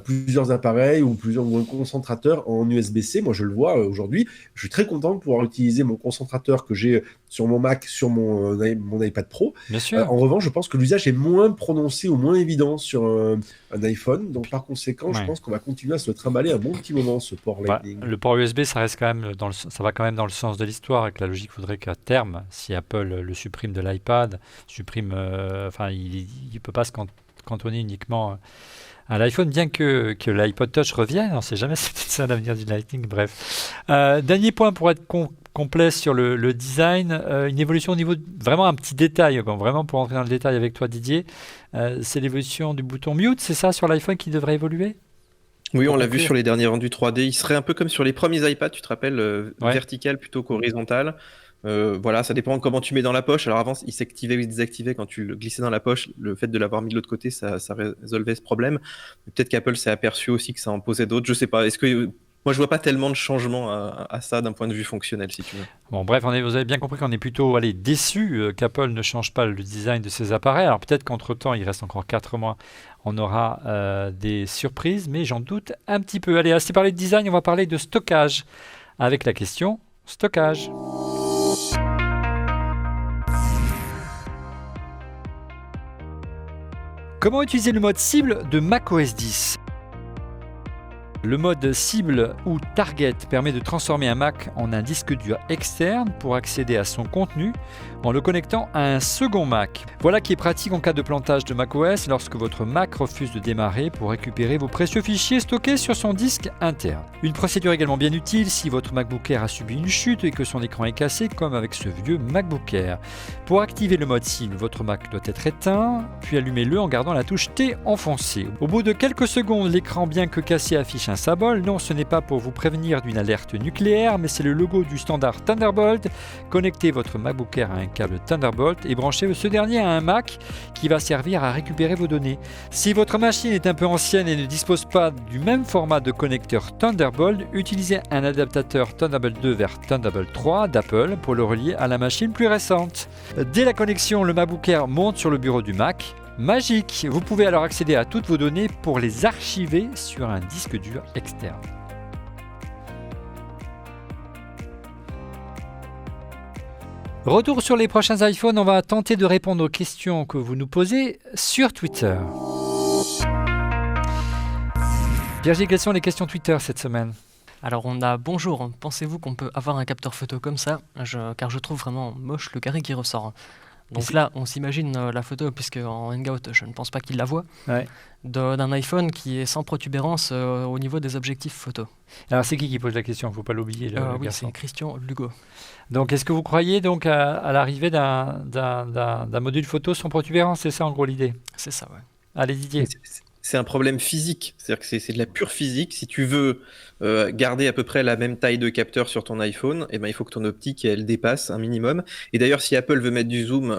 plusieurs appareils ou un concentrateur en USB-C. Moi, je le vois aujourd'hui. Je suis très content de pouvoir utiliser mon concentrateur que j'ai sur mon Mac, sur mon iPad Pro. Bien sûr. En revanche, je pense que l'usage est moins prononcé ou moins évident sur un iPhone. Donc, par conséquent, je pense qu'on va continuer à se le trimballer un bon petit moment, ce port Lightning. Le port USB, ça reste quand même ça va quand même dans le sens de l'histoire, et que la logique voudrait qu'à terme, si Apple le supprime de l'iPad, il ne peut pas se cantonner uniquement L'iPhone, bien que l'iPod Touch revienne, on ne sait jamais si c'est ça l'avenir du Lightning, bref. Dernier point pour être complet sur le design, une évolution au niveau vraiment un petit détail, vraiment pour entrer dans le détail avec toi Didier, c'est l'évolution du bouton mute, c'est ça sur l'iPhone qui devrait évoluer? Oui, on l'a vu sur les derniers rendus 3D. Il serait un peu comme sur les premiers iPads, tu te rappelles, Ouais. vertical plutôt qu'horizontal. Voilà, ça dépend de comment tu mets dans la poche. Alors avant, il s'activait ou il se désactivait quand tu le glissais dans la poche. Le fait de l'avoir mis de l'autre côté, ça résolvait ce problème. Peut-être qu'Apple s'est aperçu aussi que ça en posait d'autres. Je sais pas. Moi, je vois pas tellement de changements à ça d'un point de vue fonctionnel, si tu veux. Bon, bref, vous avez bien compris qu'on est plutôt déçus qu'Apple ne change pas le design de ses appareils. Alors peut-être qu'entre-temps, il reste encore 4 mois, on aura des surprises, mais j'en doute un petit peu. Allez, assez parlé de design, on va parler de stockage avec la question stockage. Comment utiliser le mode cible de macOS 10 ? Le mode cible ou target permet de transformer un Mac en un disque dur externe pour accéder à son contenu en le connectant à un second Mac. Voilà qui est pratique en cas de plantage de macOS lorsque votre Mac refuse de démarrer pour récupérer vos précieux fichiers stockés sur son disque interne. Une procédure également bien utile si votre MacBook Air a subi une chute et que son écran est cassé comme avec ce vieux MacBook Air. Pour activer le mode cible, votre Mac doit être éteint, puis allumez-le en gardant la touche T enfoncée. Au bout de quelques secondes, l'écran bien que cassé affiche un symbole. Non, ce n'est pas pour vous prévenir d'une alerte nucléaire, mais c'est le logo du standard Thunderbolt. Connectez votre MacBook Air à un câble Thunderbolt et branchez ce dernier à un Mac qui va servir à récupérer vos données. Si votre machine est un peu ancienne et ne dispose pas du même format de connecteur Thunderbolt, utilisez un adaptateur Thunderbolt 2 vers Thunderbolt 3 d'Apple pour le relier à la machine plus récente. Dès la connexion, le MacBook Air monte sur le bureau du Mac. Magique! Vous pouvez alors accéder à toutes vos données pour les archiver sur un disque dur externe. Retour sur les prochains iPhones, on va tenter de répondre aux questions que vous nous posez sur Twitter. Virginie, quelles sont les questions Twitter cette semaine ? Alors on a bonjour, pensez-vous qu'on peut avoir un capteur photo comme ça car je trouve vraiment moche le carré qui ressort. Donc là, on s'imagine la photo, puisque en Hangout, je ne pense pas qu'il la voit, d'un iPhone qui est sans protubérance au niveau des objectifs photo. Alors c'est qui pose la question ? Il ne faut pas l'oublier. Le oui, garçon. c'est Christian Lugo. Donc est-ce que vous croyez donc à l'arrivée d'un module photo sans protubérance ? C'est ça en gros l'idée ? C'est ça, ouais. Allez Didier. C'est un problème physique, c'est-à-dire que c'est de la pure physique. Si tu veux garder à peu près la même taille de capteur sur ton iPhone, eh ben, il faut que ton optique elle dépasse un minimum. Et d'ailleurs, si Apple veut mettre du zoom,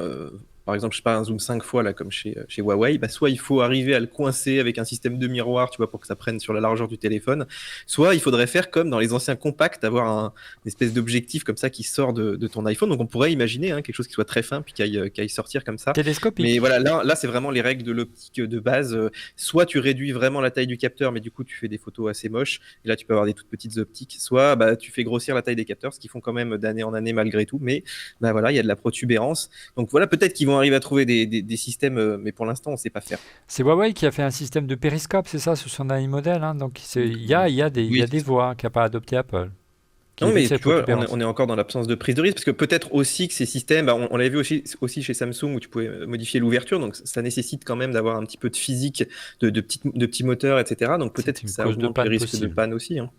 par exemple, je sais pas, un zoom 5 fois là, comme chez Huawei, bah, soit il faut arriver à le coincer avec un système de miroir, tu vois, pour que ça prenne sur la largeur du téléphone, soit il faudrait faire comme dans les anciens compacts, avoir une espèce d'objectif comme ça qui sort de ton iPhone. Donc on pourrait imaginer quelque chose qui soit très fin puis qui aille sortir comme ça. Télescopique. Mais voilà, là c'est vraiment les règles de l'optique de base. Soit tu réduis vraiment la taille du capteur, mais du coup tu fais des photos assez moches, et là tu peux avoir des toutes petites optiques, soit tu fais grossir la taille des capteurs, ce qu'ils font quand même d'année en année malgré tout, mais voilà, il y a de la protubérance. Donc voilà, peut-être qu'ils vont arriver à trouver des systèmes, mais pour l'instant on ne sait pas faire. C'est Huawei qui a fait un système de périscope, c'est ça, sur son dernier modèle, hein. Donc il y a des voies qu'a pas adopté Apple. Non, mais tu vois, on est encore dans l'absence de prise de risque, parce que peut-être aussi que ces systèmes, on l'avait vu aussi chez Samsung où tu pouvais modifier l'ouverture, donc ça nécessite quand même d'avoir un petit peu de physique, de petits moteurs, etc. Donc peut-être que ça augmente les risques de panne aussi. Hein.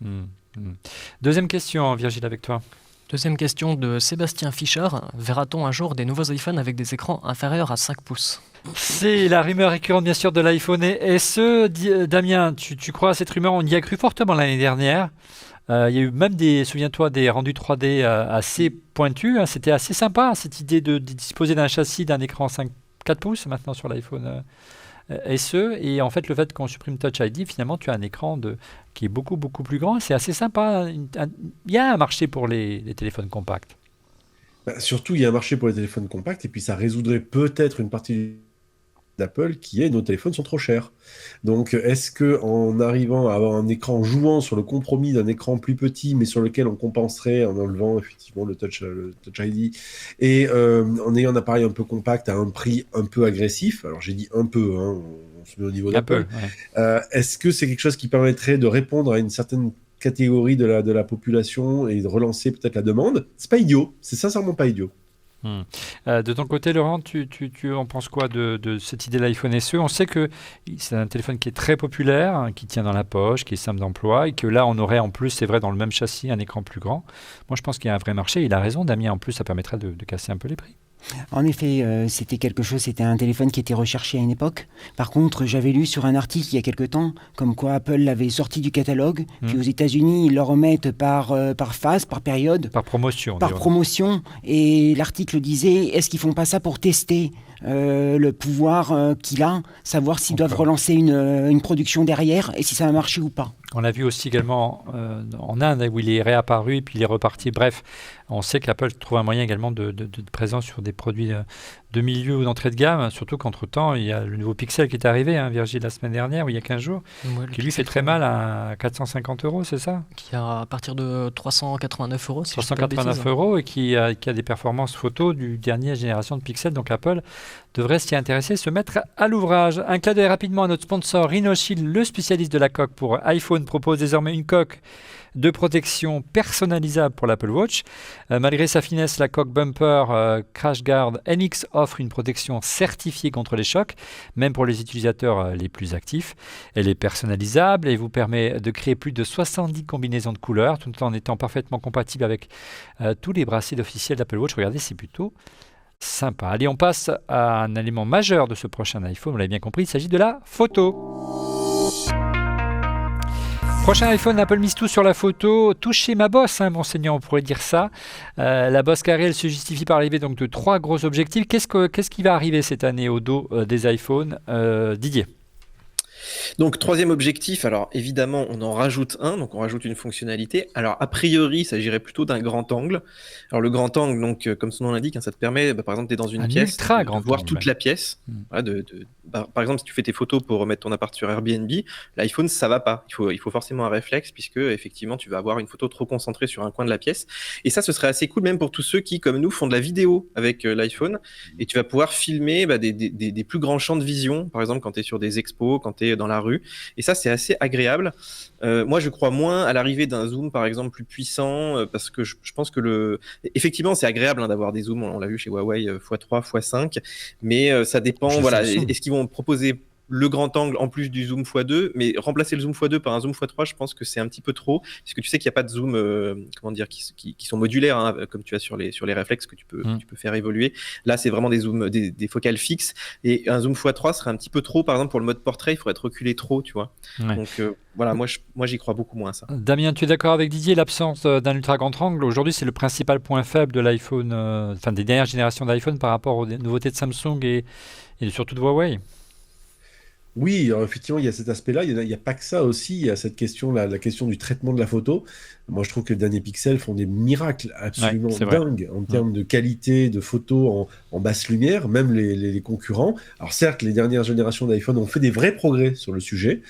Deuxième question, Virgile, avec toi. Deuxième question de Sébastien Fischer. Verra-t-on un jour des nouveaux iPhones avec des écrans inférieurs à 5 pouces ? C'est la rumeur récurrente, bien sûr, de l'iPhone SE. Damien, tu crois à cette rumeur ? On y a cru fortement l'année dernière. Il y a eu même souviens-toi, des rendus 3D assez pointus. Hein. C'était assez sympa, cette idée de disposer d'un châssis, d'un écran 4 pouces maintenant sur l'iPhone SE. Et en fait, le fait qu'on supprime Touch ID, finalement, tu as un écran qui est beaucoup, beaucoup plus grand. C'est assez sympa. Il y a un marché pour les téléphones compacts. Surtout, il y a un marché pour les téléphones compacts, et puis ça résoudrait peut-être une partie d'Apple qui est nos téléphones sont trop chers. Donc est-ce que en arrivant à avoir un écran jouant sur le compromis d'un écran plus petit mais sur lequel on compenserait en enlevant effectivement le Touch ID et en ayant un appareil un peu compact à un prix un peu agressif, alors j'ai dit un peu, hein, on se met au niveau d'Apple, est-ce que c'est quelque chose qui permettrait de répondre à une certaine catégorie de la population et de relancer peut-être la demande ? C'est pas idiot, c'est sincèrement pas idiot. De ton côté, Laurent, tu en penses quoi de cette idée de l'iPhone SE? On sait que c'est un téléphone qui est très populaire, hein, qui tient dans la poche, qui est simple d'emploi, et que là, on aurait en plus, c'est vrai, dans le même châssis, un écran plus grand. Moi, je pense qu'il y a un vrai marché. Il a raison, Damien. En plus, ça permettrait de casser un peu les prix. En effet, c'était un téléphone qui était recherché à une époque. Par contre, j'avais lu sur un article il y a quelque temps, comme quoi Apple l'avait sorti du catalogue, puis aux États-Unis, ils le remettent par phase, par période. Par promotion. Par promotion. Et l'article disait, est-ce qu'ils font pas ça pour tester le pouvoir qu'il a, savoir s'ils doivent relancer une production derrière et si ça va marcher ou pas. On l'a vu aussi également en Inde, où il est réapparu et puis il est reparti. Bref, on sait qu'Apple trouve un moyen également de présence sur des produits de milieu ou d'entrée de gamme, surtout qu'entre-temps, il y a le nouveau Pixel qui est arrivé, hein, Virgile, la semaine dernière, ou il y a 15 jours, qui lui fait très mal à 450 €, c'est ça? Qui a à partir de 389 €. 389 € et qui a des performances photo du dernière génération de Pixel. Donc Apple devrait s'y intéresser, se mettre à l'ouvrage. Un clin d'œil rapidement à notre sponsor Rhinoshield, le spécialiste de la coque pour iPhone, propose désormais une coque de protection personnalisable pour l'Apple Watch. Malgré sa finesse, la coque bumper CrashGuard NX offre une protection certifiée contre les chocs, même pour les utilisateurs les plus actifs. Elle est personnalisable et vous permet de créer plus de 70 combinaisons de couleurs, tout en étant parfaitement compatible avec tous les bracelets officiels d'Apple Watch. Regardez, c'est plutôt sympa. Allez, on passe à un élément majeur de ce prochain iPhone, vous l'avez bien compris, il s'agit de la photo. Prochain iPhone, Apple mise tout sur la photo. Touchez ma bosse, hein, monseigneur, on pourrait dire ça. La bosse carrée, elle se justifie par l'arrivée donc, de 3 gros objectifs. Qu'est-ce qui va arriver cette année au dos des iPhones, Didier? Donc, troisième objectif, alors évidemment, on en rajoute un, donc on rajoute une fonctionnalité. Alors, a priori, il s'agirait plutôt d'un grand angle. Alors, le grand angle, donc, comme son nom l'indique, hein, ça te permet, par exemple, tu es dans une pièce, de voir toute la pièce. Voilà, par exemple, si tu fais tes photos pour remettre ton appart sur Airbnb, l'iPhone, ça va pas. Il faut forcément un réflexe, puisque, effectivement, tu vas avoir une photo trop concentrée sur un coin de la pièce. Et ça, ce serait assez cool, même pour tous ceux qui, comme nous, font de la vidéo avec l'iPhone. Et tu vas pouvoir filmer des plus grands champs de vision, par exemple, quand tu es sur des expos, quand tu es dans la rue. Et ça, c'est assez agréable. Moi, je crois moins à l'arrivée d'un zoom, par exemple, plus puissant, parce que je pense que effectivement, c'est agréable hein, d'avoir des zooms. On l'a vu chez Huawei x3, x5, mais ça dépend. Voilà, est-ce qu'ils vont proposer le grand angle en plus du zoom x2, mais remplacer le zoom x2 par un zoom x3, je pense que c'est un petit peu trop, parce que tu sais qu'il n'y a pas de zoom, qui sont modulaires, hein, comme tu as sur les réflexes que tu peux faire évoluer. Là, c'est vraiment des zooms, des focales fixes, et un zoom x3 serait un petit peu trop, par exemple pour le mode portrait, il faudrait être reculé trop, tu vois. Ouais. Donc voilà, moi j'y crois beaucoup moins à ça. Damien, tu es d'accord avec Didier, l'absence d'un ultra grand angle, aujourd'hui c'est le principal point faible de l'iPhone, des dernières générations d'iPhone par rapport aux nouveautés de Samsung et surtout de Huawei. Oui, alors effectivement, il y a cet aspect-là. Il n'y a pas que ça aussi. Il y a cette question, la question du traitement de la photo. Moi, je trouve que les derniers Pixels font des miracles absolument dingues en termes de qualité de photo en basse lumière, même les concurrents. Alors certes, les dernières générations d'iPhone ont fait des vrais progrès sur le sujet,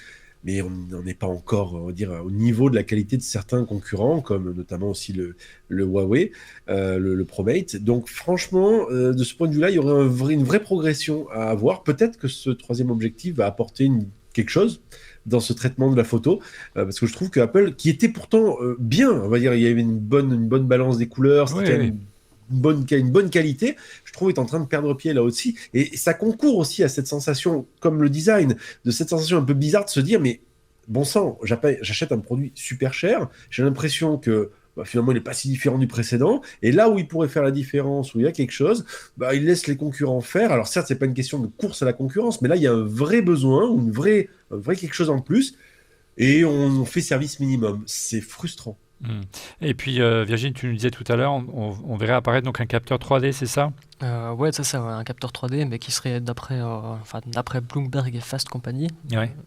mais on n'en est pas encore, on va dire, au niveau de la qualité de certains concurrents, comme notamment aussi le Huawei, le ProMate. Donc franchement, de ce point de vue-là, il y aurait une vraie progression à avoir. Peut-être que ce troisième objectif va apporter quelque chose dans ce traitement de la photo, parce que je trouve que Apple, qui était pourtant bien, on va dire, il y avait une bonne balance des couleurs, c'était une bonne qualité, je trouve, est en train de perdre pied là aussi. Et ça concourt aussi à cette sensation, comme le design, de cette sensation un peu bizarre de se dire, mais bon sang, j'achète un produit super cher, j'ai l'impression que finalement il n'est pas si différent du précédent, et là où il pourrait faire la différence, où il y a quelque chose, il laisse les concurrents faire. Alors certes, c'est pas une question de course à la concurrence, mais là il y a un vrai besoin, un vrai quelque chose en plus, et on fait service minimum. C'est frustrant. Et puis Virginie, tu nous disais tout à l'heure, on verrait apparaître donc un capteur 3D, c'est ça? Ouais, c'est ça, un capteur 3D, mais qui serait d'après Bloomberg et Fast Company,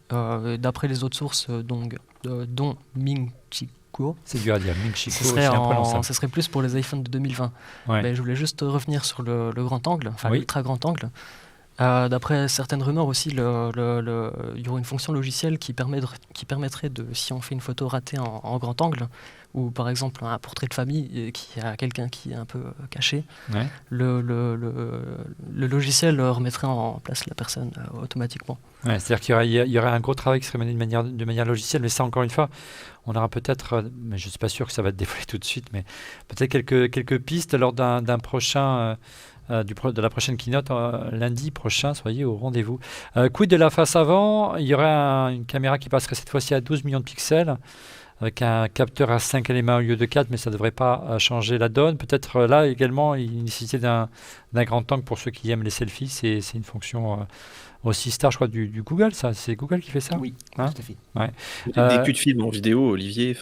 d'après les autres sources, dont Ming Chi Kuo. C'est dur à dire, Ming Chi Kuo. Ce serait plus pour les iPhones de 2020. Mais je voulais juste revenir sur le grand angle, l'ultra grand angle. D'après certaines rumeurs aussi, il y aura une fonction logicielle qui permettrait de, si on fait une photo ratée en grand angle, ou par exemple un portrait de famille qui a quelqu'un qui est un peu caché, Ouais. le logiciel remettrait en place la personne automatiquement. Ouais, c'est-à-dire qu'il y aurait un gros travail qui serait mené de manière logicielle, mais ça, encore une fois, on aura peut-être, mais je ne suis pas sûr que ça va être dévoilé tout de suite, mais peut-être quelques pistes lors d'un prochain, de la prochaine keynote lundi prochain, soyez au rendez-vous. Quid de la face avant? Il y aurait une caméra qui passerait cette fois-ci à 12 millions de pixels, avec un capteur à 5 éléments au lieu de 4, mais ça ne devrait pas changer la donne. Peut-être là également, il nécessitait d'un grand angle pour ceux qui aiment les selfies. C'est une fonction aussi star, je crois, du Google, ça. C'est Google qui fait ça? Oui, Hein? tout à fait. Ouais. Dès que tu te filmes en vidéo, Olivier,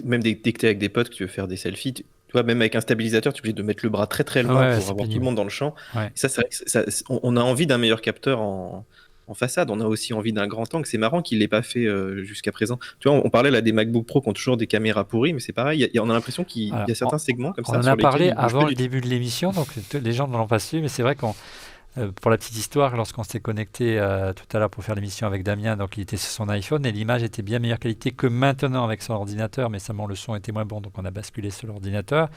même dès que tu es avec des potes que tu veux faire des selfies, tu vois, même avec un stabilisateur, tu es obligé de mettre le bras très très loin Ouais, pour c'est avoir tout le pénible. monde dans le champ. Ouais. Et ça, c'est vrai que on a envie d'un meilleur capteur en façade. On a aussi envie d'un grand angle. C'est marrant qu'il l'ait pas fait jusqu'à présent. Tu vois, on parlait là des MacBook Pro qui ont toujours des caméras pourries, mais c'est pareil. On a l'impression qu'il Alors, y a certains segments comme on ça en sur a parlé lesquels ils bougent avant pas le du tout. début de l'émission, donc les gens ne l'ont pas su, mais c'est vrai qu'on pour la petite histoire, lorsqu'on s'est connecté tout à l'heure pour faire l'émission avec Damien, donc il était sur son iPhone et l'image était bien meilleure qualité que maintenant avec son ordinateur, mais seulement le son était moins bon, donc on a basculé sur l'ordinateur.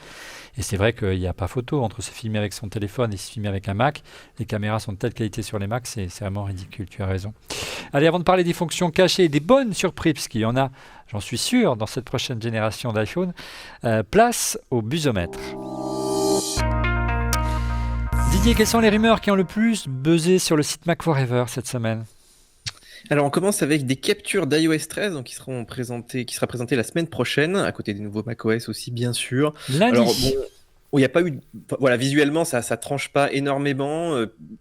Et c'est vrai qu'il n'y a pas photo entre se filmer avec son téléphone et se filmer avec un Mac. Les caméras sont de telle qualité sur les Macs, c'est vraiment ridicule, tu as raison. Allez, avant de parler des fonctions cachées et des bonnes surprises, parce qu'il y en a, j'en suis sûr, dans cette prochaine génération d'iPhone, place au busomètre. Didier, quelles sont les rumeurs qui ont le plus buzzé sur le site Mac Forever cette semaine? Alors, on commence avec des captures d'iOS 13 donc, qui sera présenté la semaine prochaine, à côté des nouveaux macOS aussi, bien sûr. Lundi. Alors, bon, il n'y a pas eu. Voilà, visuellement, ça tranche pas énormément.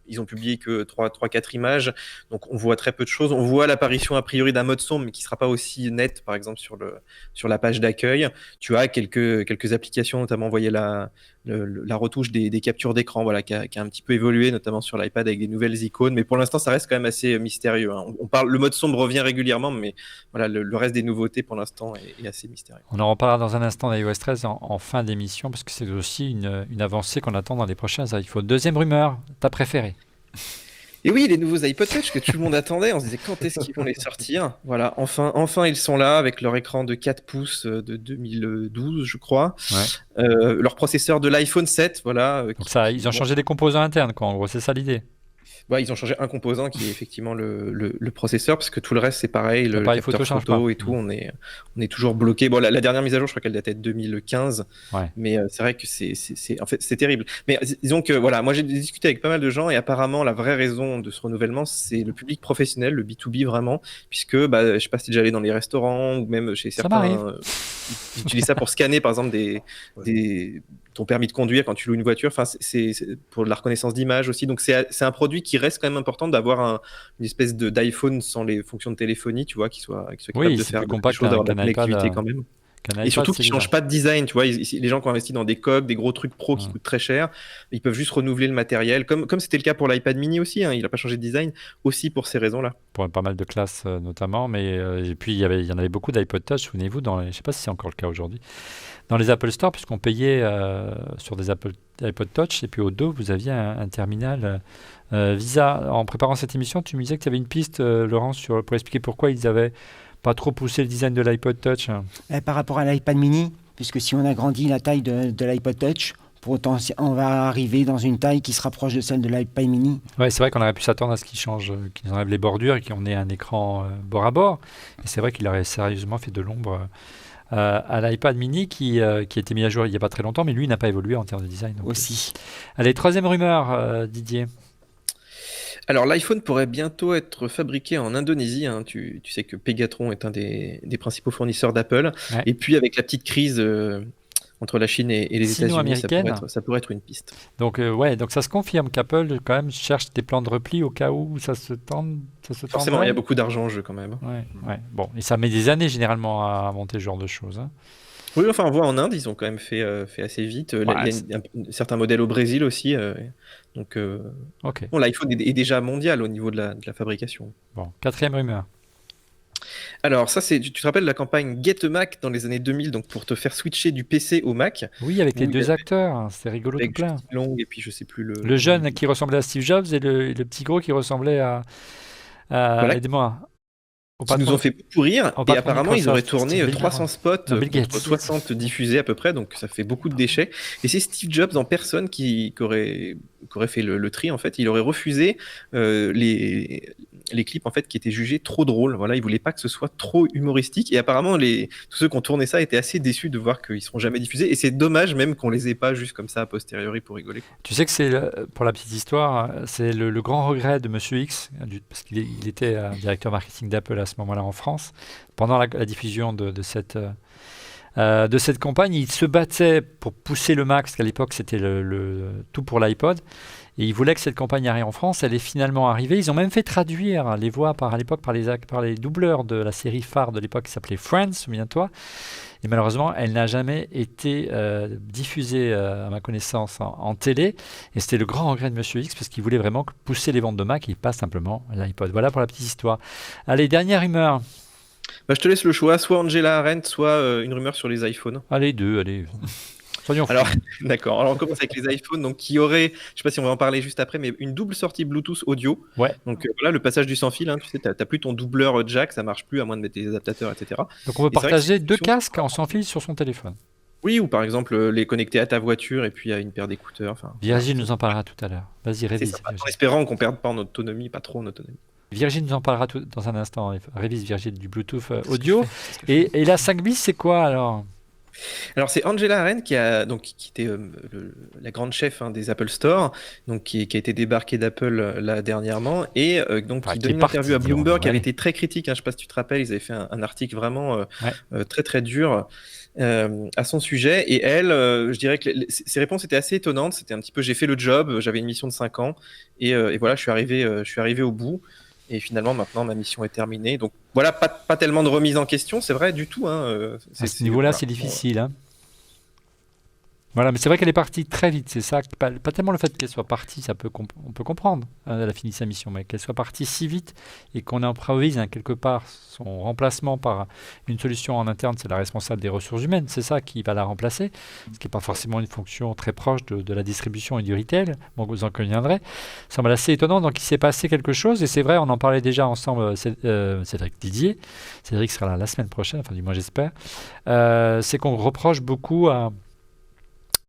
Ils ont publié que 3-4 images, donc on voit très peu de choses. On voit l'apparition a priori d'un mode sombre, mais qui ne sera pas aussi net, par exemple, sur la page d'accueil. Tu as quelques applications, notamment, vous voyez la retouche des captures d'écran, voilà, qui a un petit peu évolué, notamment sur l'iPad avec des nouvelles icônes. Mais pour l'instant, ça reste quand même assez mystérieux. Hein. Le mode sombre revient régulièrement, mais voilà, le reste des nouveautés, pour l'instant, est assez mystérieux. On en reparlera dans un instant d'iOS 13 en fin d'émission, parce que c'est aussi une avancée qu'on attend dans les prochains iPhones. Deuxième rumeur, ta préférée? Et oui, les nouveaux iPod Touch que tout le monde attendait, on se disait quand est-ce qu'ils vont les sortir? Voilà, enfin ils sont là avec leur écran de 4 pouces de 2012, je crois. Ouais. Leur processeur de l'iPhone 7, voilà. Donc ça, ils ont changé des composants internes, quoi. En gros, c'est ça l'idée. Ils ont changé un composant qui est effectivement le processeur, parce que tout le reste c'est pareil, le L'appareil capteur photo change photo pas. et tout, on est toujours bloqué. Bon, la dernière mise à jour, je crois qu'elle datait de 2015, Ouais. mais c'est vrai que en fait, c'est terrible. Mais disons que voilà, moi j'ai discuté avec pas mal de gens et apparemment la vraie raison de ce renouvellement, c'est le public professionnel, le B2B vraiment, puisque je sais pas si t'es déjà allé dans les restaurants ou même chez Ça certains, m'arrive. ils utilisent ça pour scanner par exemple ton permis de conduire quand tu loues une voiture. Enfin, c'est pour de la reconnaissance d'image aussi. Donc c'est un produit qui reste quand même important d'avoir une espèce d'iPhone sans les fonctions de téléphonie, tu vois, qui soit capable Oui, de c'est faire plus des compact choses, d'avoir de qu'un la iPad. connectivité quand même. Qu'un Et iPad, surtout c'est qui ne bizarre. changent pas de design, tu vois. Les gens qui ont investi dans des coques, des gros trucs pro qui coûtent très cher, ils peuvent juste renouveler le matériel, comme c'était le cas pour l'iPad mini aussi, hein, il n'a pas changé de design, aussi pour ces raisons-là. Pour pas mal de classes notamment, mais et puis il y en avait beaucoup d'iPod Touch, souvenez-vous, je ne sais pas si c'est encore le cas aujourd'hui, dans les Apple Store, puisqu'on payait sur des iPod Touch, et puis au dos, vous aviez un terminal Visa. En préparant cette émission, tu me disais que tu avais une piste, Laurent, pour expliquer pourquoi ils avaient pas trop poussé le design de l'iPod Touch. Par rapport à l'iPad mini, puisque si on agrandit la taille de l'iPod Touch, pour autant, on va arriver dans une taille qui se rapproche de celle de l'iPad mini. Ouais, c'est vrai qu'on aurait pu s'attendre à ce qu'ils changent, qu'ils enlèvent les bordures et qu'on ait un écran bord à bord. Et c'est vrai qu'il aurait sérieusement fait de l'ombre à l'iPad mini qui a été mis à jour il n'y a pas très longtemps, mais lui n'a pas évolué en termes de design. Donc. Aussi. Allez, troisième rumeur, Didier. Alors l'iPhone pourrait bientôt être fabriqué en Indonésie, hein. Tu sais que Pegatron est un des principaux fournisseurs d'Apple. Ouais. Et puis avec la petite crise entre la Chine et les États-Unis, ça pourrait être une piste. Donc donc ça se confirme qu'Apple quand même cherche des plans de repli au cas où ça se tend. Forcément, il y a beaucoup d'argent en jeu quand même. Ouais. Bon, et ça met des années généralement à monter ce genre de choses. Hein. Oui, enfin, on voit en Inde, ils ont quand même fait assez vite. Il y a certains modèles au Brésil aussi. Donc, okay. Bon, l'iPhone est déjà mondial au niveau de la fabrication. Bon, quatrième rumeur. Alors ça, tu te rappelles la campagne Get a Mac dans les années 2000, donc pour te faire switcher du PC au Mac, Oui, avec les où il y deux avait acteurs, hein, c'était rigolo tout avec plein. Justin Long et puis je sais plus Le jeune qui ressemblait à Steve Jobs et le petit gros qui ressemblait voilà, aidez-moi, au qui nous patron, ont fait beaucoup rire. au Et patron de apparemment, ils auraient Microsoft, tourné Steve 300 spots non, Bill contre Gates. 60 diffusés à peu près, donc ça fait beaucoup de déchets. Et c'est Steve Jobs en personne qui aurait fait le tri, en fait. Il aurait refusé les clips, en fait, qui étaient jugés trop drôles. Voilà, il voulait pas que ce soit trop humoristique. Et apparemment, tous ceux qui ont tourné ça étaient assez déçus de voir qu'ils seront jamais diffusés. Et c'est dommage même qu'on les ait pas juste comme ça a posteriori pour rigoler. Tu sais que pour la petite histoire, c'est le grand regret de Monsieur X, parce qu'il était directeur marketing d'Apple à ce moment-là en France, pendant la diffusion de cette campagne. Il se battait pour pousser le Mac, parce qu'à l'époque c'était tout pour l'iPod, et il voulait que cette campagne arrive en France. Elle est finalement arrivée. Ils ont même fait traduire les voix à l'époque par les doubleurs de la série phare de l'époque qui s'appelait Friends, souviens-toi. Et malheureusement, elle n'a jamais été diffusée, à ma connaissance, en télé. Et c'était le grand regret de Monsieur X, parce qu'il voulait vraiment pousser les ventes de Mac et pas simplement l'iPod. Voilà pour la petite histoire. Allez, dernière rumeur. Bah, je te laisse le choix, soit Angela Arendt, soit une rumeur sur les iPhones. Allez, deux, allez. Soyons fous. Alors, d'accord. Alors, on commence avec les iPhones, donc qui auraient, je sais pas si on va en parler juste après, mais une double sortie Bluetooth audio. Ouais. Donc voilà, le passage du sans fil, hein, tu sais, t'as plus ton doubleur jack, ça marche plus à moins de mettre des adaptateurs, etc. Donc on peut Et c'est vrai que partager c'est une deux option. casques en sans fil sur son téléphone. Oui, ou par exemple les connecter à ta voiture et puis à une paire d'écouteurs. Enfin, Virgile nous en parlera tout à l'heure. Vas-y, c'est révise. ça, en Virgile. espérant qu'on perde pas en autonomie, pas trop en autonomie. Virgile nous en parlera dans un instant. Révise, Virgile, du Bluetooth audio. Et la 5 bis, c'est quoi alors? Alors c'est Angela Arendt qui était la grande chef, hein, des Apple Store, donc qui a été débarquée d'Apple là dernièrement et donc Enfin, qui qui donne est une interview à partie, dirons-nous, Bloomberg qui avait ouais. été très critique, hein, je sais pas si tu te rappelles, ils avaient fait un article vraiment Ouais. très très dur à son sujet et elle, je dirais que ses réponses étaient assez étonnantes. C'était un petit peu j'ai fait le job, j'avais une mission de 5 ans et voilà, je suis arrivé au bout. Et finalement, maintenant, ma mission est terminée. Donc voilà, pas tellement de remise en question, c'est vrai, du tout. Hein. À ce niveau-là, Voilà. c'est difficile. Hein. Voilà, mais c'est vrai qu'elle est partie très vite. C'est ça, pas tellement le fait qu'elle soit partie, on peut comprendre. Elle a fini sa mission, mais qu'elle soit partie si vite et qu'on improvise, hein, quelque part son remplacement par une solution en interne, c'est la responsable des ressources humaines. C'est ça qui va la remplacer, ce qui n'est pas forcément une fonction très proche de la distribution et du retail. Bon, vous en conviendrez. Ça semble assez étonnant. Donc il s'est passé quelque chose et c'est vrai, on en parlait déjà ensemble. Cédric Didier, Cédric sera là la semaine prochaine, enfin du moins j'espère. C'est qu'on reproche beaucoup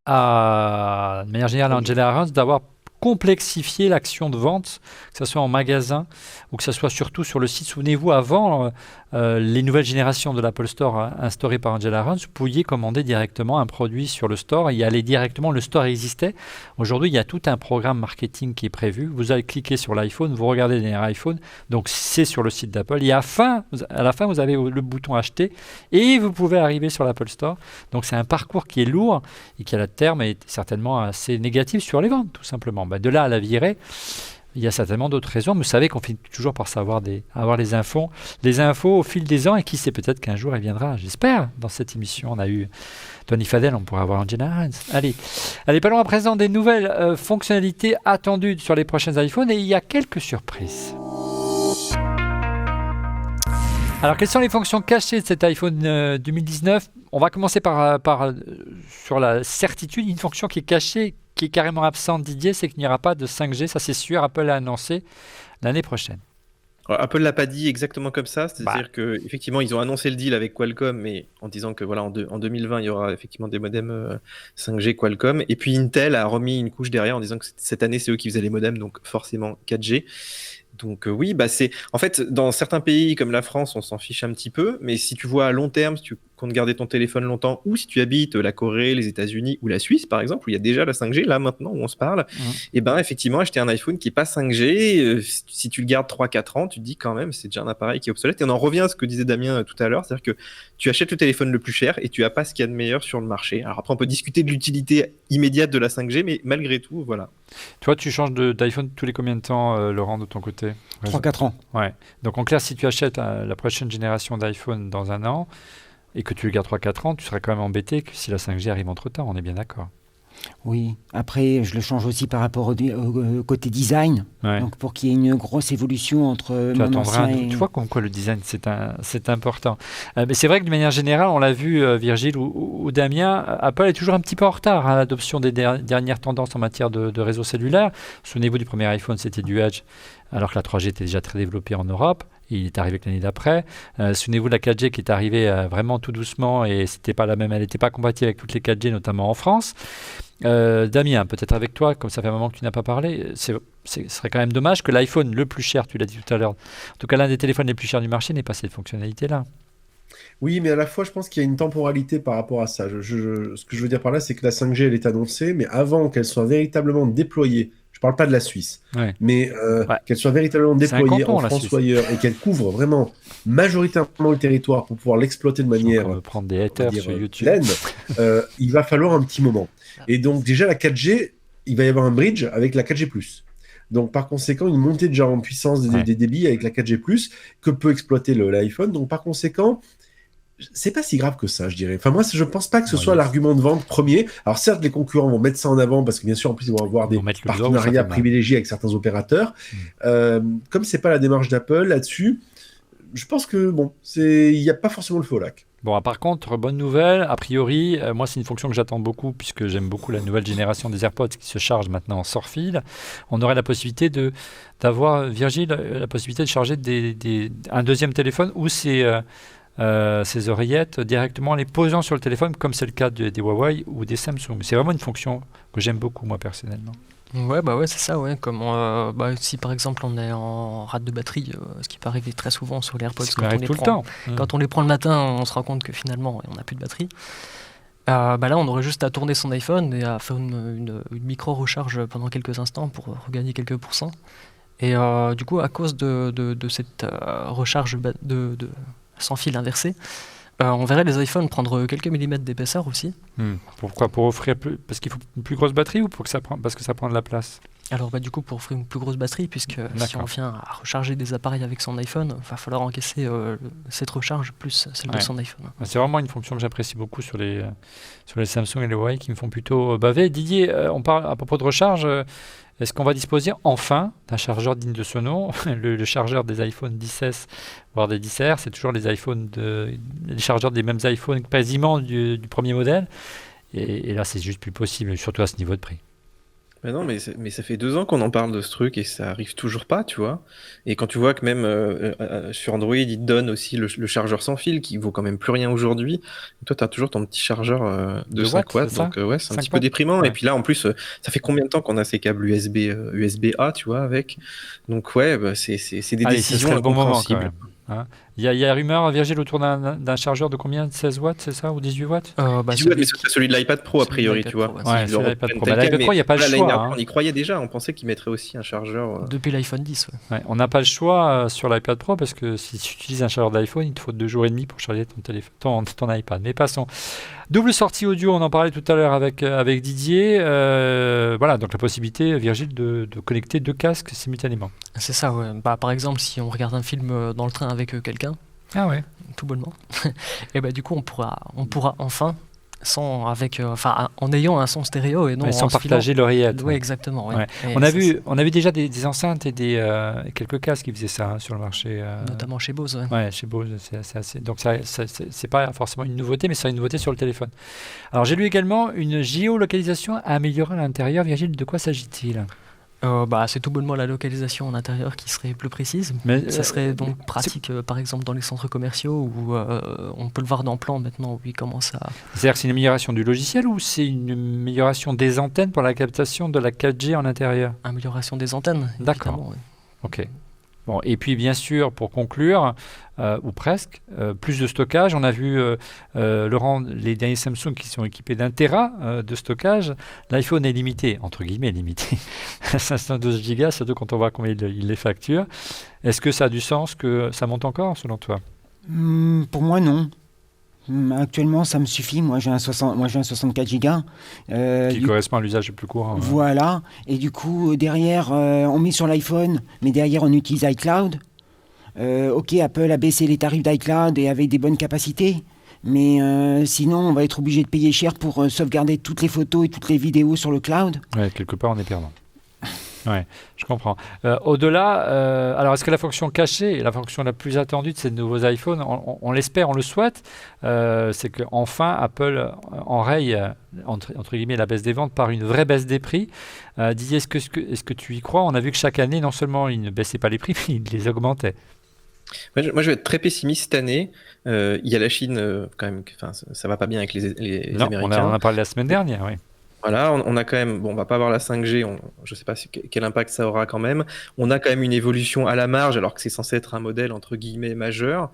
de manière générale à Angela Arendt d'avoir complexifié l'action de vente, que ce soit en magasin ou que ce soit surtout sur le site. Souvenez-vous, avant les nouvelles générations de l'Apple Store instaurées par Angela Arendt, vous pouviez commander directement un produit sur le store et y aller directement. Le store existait. Aujourd'hui, il y a tout un programme marketing qui est prévu. Vous allez cliquer sur l'iPhone, vous regardez les iPhone, donc c'est sur le site d'Apple. Et à la fin, vous avez le bouton acheter et vous pouvez arriver sur l'Apple Store. Donc c'est un parcours qui est lourd et qui à la terme est certainement assez négatif sur les ventes, tout simplement. De là à la virer, il y a certainement d'autres raisons, mais vous savez qu'on finit toujours par avoir les infos au fil des ans, et qui sait, peut-être qu'un jour elle viendra, j'espère. Dans cette émission, on a eu Tony Fadell, on pourra avoir Angela Arendt. Allez, parlons à présent des nouvelles fonctionnalités attendues sur les prochains iPhones, et il y a quelques surprises. Alors, quelles sont les fonctions cachées de cet iPhone 2019 ? On va commencer par sur la certitude, une fonction qui est cachée, qui est carrément absente, Didier, c'est qu'il n'y aura pas de 5G, ça c'est sûr, Apple l'a annoncé l'année prochaine. Alors, Apple l'a pas dit exactement comme ça, c'est-à-dire que effectivement ils ont annoncé le deal avec Qualcomm, mais en disant que voilà en 2020 il y aura effectivement des modems 5G Qualcomm, et puis Intel a remis une couche derrière en disant que cette année c'est eux qui faisaient les modems, donc forcément 4G. Donc oui, c'est en fait dans certains pays comme la France, on s'en fiche un petit peu, mais si tu vois à long terme, si tu comptes garder ton téléphone longtemps, ou si tu habites la Corée, les États-Unis ou la Suisse par exemple, où il y a déjà la 5G là maintenant où on se parle, et ben effectivement acheter un iPhone qui est pas 5G, si tu le gardes 3-4 ans, tu te dis quand même c'est déjà un appareil qui est obsolète. Et on en revient à ce que disait Damien tout à l'heure, c'est-à-dire que tu achètes le téléphone le plus cher et tu as pas ce qu'il y a de meilleur sur le marché. Alors après on peut discuter de l'utilité immédiate de la 5G, mais malgré tout voilà. Toi, tu changes d'iPhone tous les combien de temps, Laurent, de ton côté ? 3-4 ans. Ouais. Donc en clair, si tu achètes la prochaine génération d'iPhone dans un an et que tu le gardes 3-4 ans, tu serais quand même embêté que si la 5G arrive entre-temps, on est bien d'accord. Oui, après, je le change aussi par rapport au côté design. Ouais. Donc, pour qu'il y ait une grosse évolution entre Tu mon attendras ancien et... tu vois comme quoi le design c'est important. Mais c'est vrai que de manière générale, on l'a vu, Virgile ou Damien, Apple est toujours un petit peu en retard à l'adoption des dernières tendances en matière de réseau cellulaire. Souvenez-vous du premier iPhone, c'était du Edge, alors que la 3G était déjà très développée en Europe. Il est arrivé que l'année d'après. Souvenez-vous de la 4G qui est arrivée vraiment tout doucement et c'était pas la même, elle n'était pas compatible avec toutes les 4G, notamment en France. Damien, peut-être avec toi, comme ça fait un moment que tu n'as pas parlé, ce serait quand même dommage que l'iPhone le plus cher, tu l'as dit tout à l'heure, en tout cas l'un des téléphones les plus chers du marché, n'ait pas cette fonctionnalité-là. Oui, mais à la fois, je pense qu'il y a une temporalité par rapport à ça. Ce que je veux dire par là, c'est que la 5G, elle est annoncée, mais avant qu'elle soit véritablement déployée, je parle pas de la Suisse, Ouais. mais Ouais. qu'elle soit véritablement C'est un déployée canton, en la France Suisse. ou ailleurs, et qu'elle couvre vraiment majoritairement le territoire pour pouvoir l'exploiter de On manière va me prendre des on va haters dire, sur YouTube. pleine, il va falloir un petit moment. Et donc déjà la 4G, il va y avoir un bridge avec la 4G+. Donc par conséquent, une montée déjà en puissance des débits avec la 4G+, que peut exploiter l'iPhone. Donc par conséquent, c'est pas si grave que ça, je dirais. Enfin moi, je pense pas que ce soit l'argument de vente premier. Alors certes, les concurrents vont mettre ça en avant parce que bien sûr, en plus, ils vont avoir des partenariats privilégiés avec certains opérateurs. Comme c'est pas la démarche d'Apple là-dessus, je pense que bon, il n'y a pas forcément le feu au lac. Bon, par contre, bonne nouvelle, a priori, moi c'est une fonction que j'attends beaucoup puisque j'aime beaucoup la nouvelle génération des AirPods qui se charge maintenant en sans-fil. On aurait la possibilité d'avoir, Virgile, la possibilité de charger un deuxième téléphone ou ses oreillettes directement en les posant sur le téléphone comme c'est le cas des Huawei ou des Samsung. C'est vraiment une fonction que j'aime beaucoup moi personnellement. Ouais, c'est ça, ouais. Comme si par exemple on est en rate de batterie, ce qui peut arriver très souvent sur les AirPods quand on les prend le matin, on se rend compte que finalement on n'a plus de batterie. Là, on aurait juste à tourner son iPhone et à faire une micro-recharge pendant quelques instants pour regagner quelques pourcents. Et du coup, à cause de cette recharge de sans fil inversé, on verrait les iPhones prendre quelques millimètres d'épaisseur aussi. Pourquoi ? Pour offrir plus, parce qu'il faut une plus grosse batterie ou parce que ça prend de la place ? Alors du coup pour offrir une plus grosse batterie, puisque si on vient à recharger des appareils avec son iPhone, il va falloir encaisser cette recharge plus celle de son iPhone. C'est vraiment une fonction que j'apprécie beaucoup sur les Samsung et les Huawei qui me font plutôt baver. Didier, on parle à propos de recharge. Est-ce qu'on va disposer enfin d'un chargeur digne de ce nom ? Le chargeur des iPhone 10S, voire des 10R, c'est toujours les chargeurs des mêmes iPhones quasiment du premier modèle. Et là, c'est juste plus possible, surtout à ce niveau de prix. Ben non, mais ça fait 2 ans qu'on en parle de ce truc et ça arrive toujours pas, tu vois. Et quand tu vois que même sur Android, ils te donnent aussi le chargeur sans fil qui vaut quand même plus rien aujourd'hui. Et toi, tu as toujours ton petit chargeur de 5 watts. Donc c'est un petit peu déprimant. Ouais. Et puis là, en plus, ça fait combien de temps qu'on a ces câbles USB-A, tu vois, avec. Donc c'est des décisions incompréhensibles. Il y a rumeur, Virgile, autour d'un chargeur de combien ? De 16 watts, c'est ça ? Ou 18 watts 18 watts, mais c'est celui de l'iPad Pro, a priori, tu vois. Ouais, c'est l'iPad Pro. L'iPad Pro, il n'y a pas le choix. On y croyait déjà, on pensait qu'il mettrait aussi un chargeur. Depuis l'iPhone 10, on n'a pas le choix sur l'iPad Pro parce que si tu utilises un chargeur d'iPhone, il te faut 2 jours et demi pour charger ton iPad. Mais passons. Double sortie audio, on en parlait tout à l'heure avec Didier. Voilà, donc la possibilité, Virgile, de connecter 2 casques simultanément. C'est ça, ouais. Par exemple, si on regarde un film dans le train avec quelqu'un, tout bonnement, et du coup on pourra enfin en ayant un son stéréo et non sans partager l'oreillette. Oui, exactement. Ouais. On a vu déjà des enceintes et quelques casques qui faisaient ça sur le marché. Notamment chez Bose. Chez Bose, c'est assez. Donc c'est pas forcément une nouveauté, mais c'est une nouveauté sur le téléphone. Alors j'ai lu également une géolocalisation à améliorer à l'intérieur. Virgile, de quoi s'agit-il ? C'est tout bonnement la localisation en intérieur qui serait plus précise. Mais ça serait donc pratique, par exemple, dans les centres commerciaux où on peut le voir dans Plan maintenant, où il commence à... C'est-à-dire que c'est une amélioration du logiciel ou c'est une amélioration des antennes pour la captation de la 4G en intérieur ? Amélioration des antennes, d'accord. Oui. Ok. Bon, et puis bien sûr, pour conclure, ou presque, plus de stockage. On a vu, Laurent, les derniers Samsung qui sont équipés d'1 Tera de stockage. L'iPhone est limité, entre guillemets limité, à 512 Go, surtout quand on voit combien il les facture. Est-ce que ça a du sens que ça monte encore, selon toi ? Pour moi, non. Actuellement, ça me suffit. Moi, j'ai un 64 Go. Qui correspond à l'usage le plus courant. Voilà. Et du coup, derrière, on met sur l'iPhone, mais derrière, on utilise iCloud. Ok, Apple a baissé les tarifs d'iCloud et avait des bonnes capacités. Mais sinon, on va être obligé de payer cher pour sauvegarder toutes les photos et toutes les vidéos sur le cloud. Ouais, quelque part, on est perdant. Ouais, je comprends. Au-delà, alors est-ce que la fonction cachée est la fonction la plus attendue de ces nouveaux iPhones? On l'espère, on le souhaite. C'est qu'enfin Apple enraye entre guillemets la baisse des ventes par une vraie baisse des prix. Didier, est-ce que tu y crois? On a vu que chaque année, non seulement il ne baissait pas les prix, mais il les augmentait. Moi, je vais être très pessimiste cette année. Il y a la Chine, quand même, ça va pas bien avec les Non, Américains. on en a parlé la semaine dernière, oui. Voilà, on a quand même, bon, on va pas avoir la 5G, je sais pas quel impact ça aura quand même. On a quand même une évolution à la marge, alors que c'est censé être un modèle entre guillemets majeur.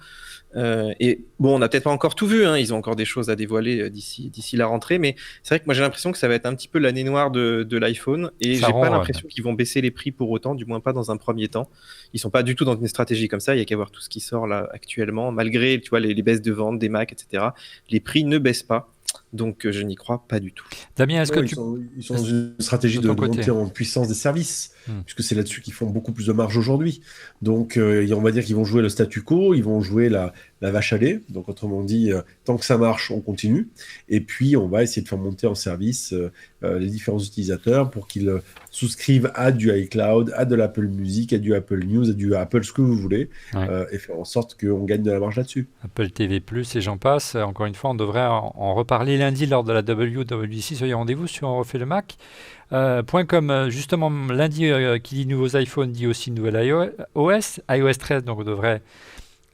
Et bon, on n'a peut-être pas encore tout vu, hein, ils ont encore des choses à dévoiler d'ici la rentrée, mais c'est vrai que moi j'ai l'impression que ça va être un petit peu l'année noire de l'iPhone, et j'ai pas l'impression qu'ils vont baisser les prix pour autant, du moins pas dans un premier temps. Ils sont pas du tout dans une stratégie comme ça, il y a qu'à voir tout ce qui sort là actuellement, malgré tu vois, les baisses de vente des Mac, etc. Les prix ne baissent pas. Donc je n'y crois pas du tout. Damien, est-ce que ils sont dans une stratégie de montée en puissance des services, puisque c'est là-dessus qu'ils font beaucoup plus de marge aujourd'hui. Donc on va dire qu'ils vont jouer le statu quo, ils vont jouer la vache à lait. Donc autrement dit, tant que ça marche, on continue. Et puis on va essayer de faire monter en service les différents utilisateurs pour qu'ils souscrivent à du iCloud, à de l'Apple Music, à du Apple News, à du Apple ce que vous voulez, et faire en sorte qu'on gagne de la marge là-dessus. Apple TV+, et j'en passe. Encore une fois, on devrait en reparler lundi lors de la WWDC. Soyez au rendez-vous sur On refait le Mac. .com, justement, lundi, qui dit nouveaux iPhones dit aussi nouvelle iOS 13, donc devrait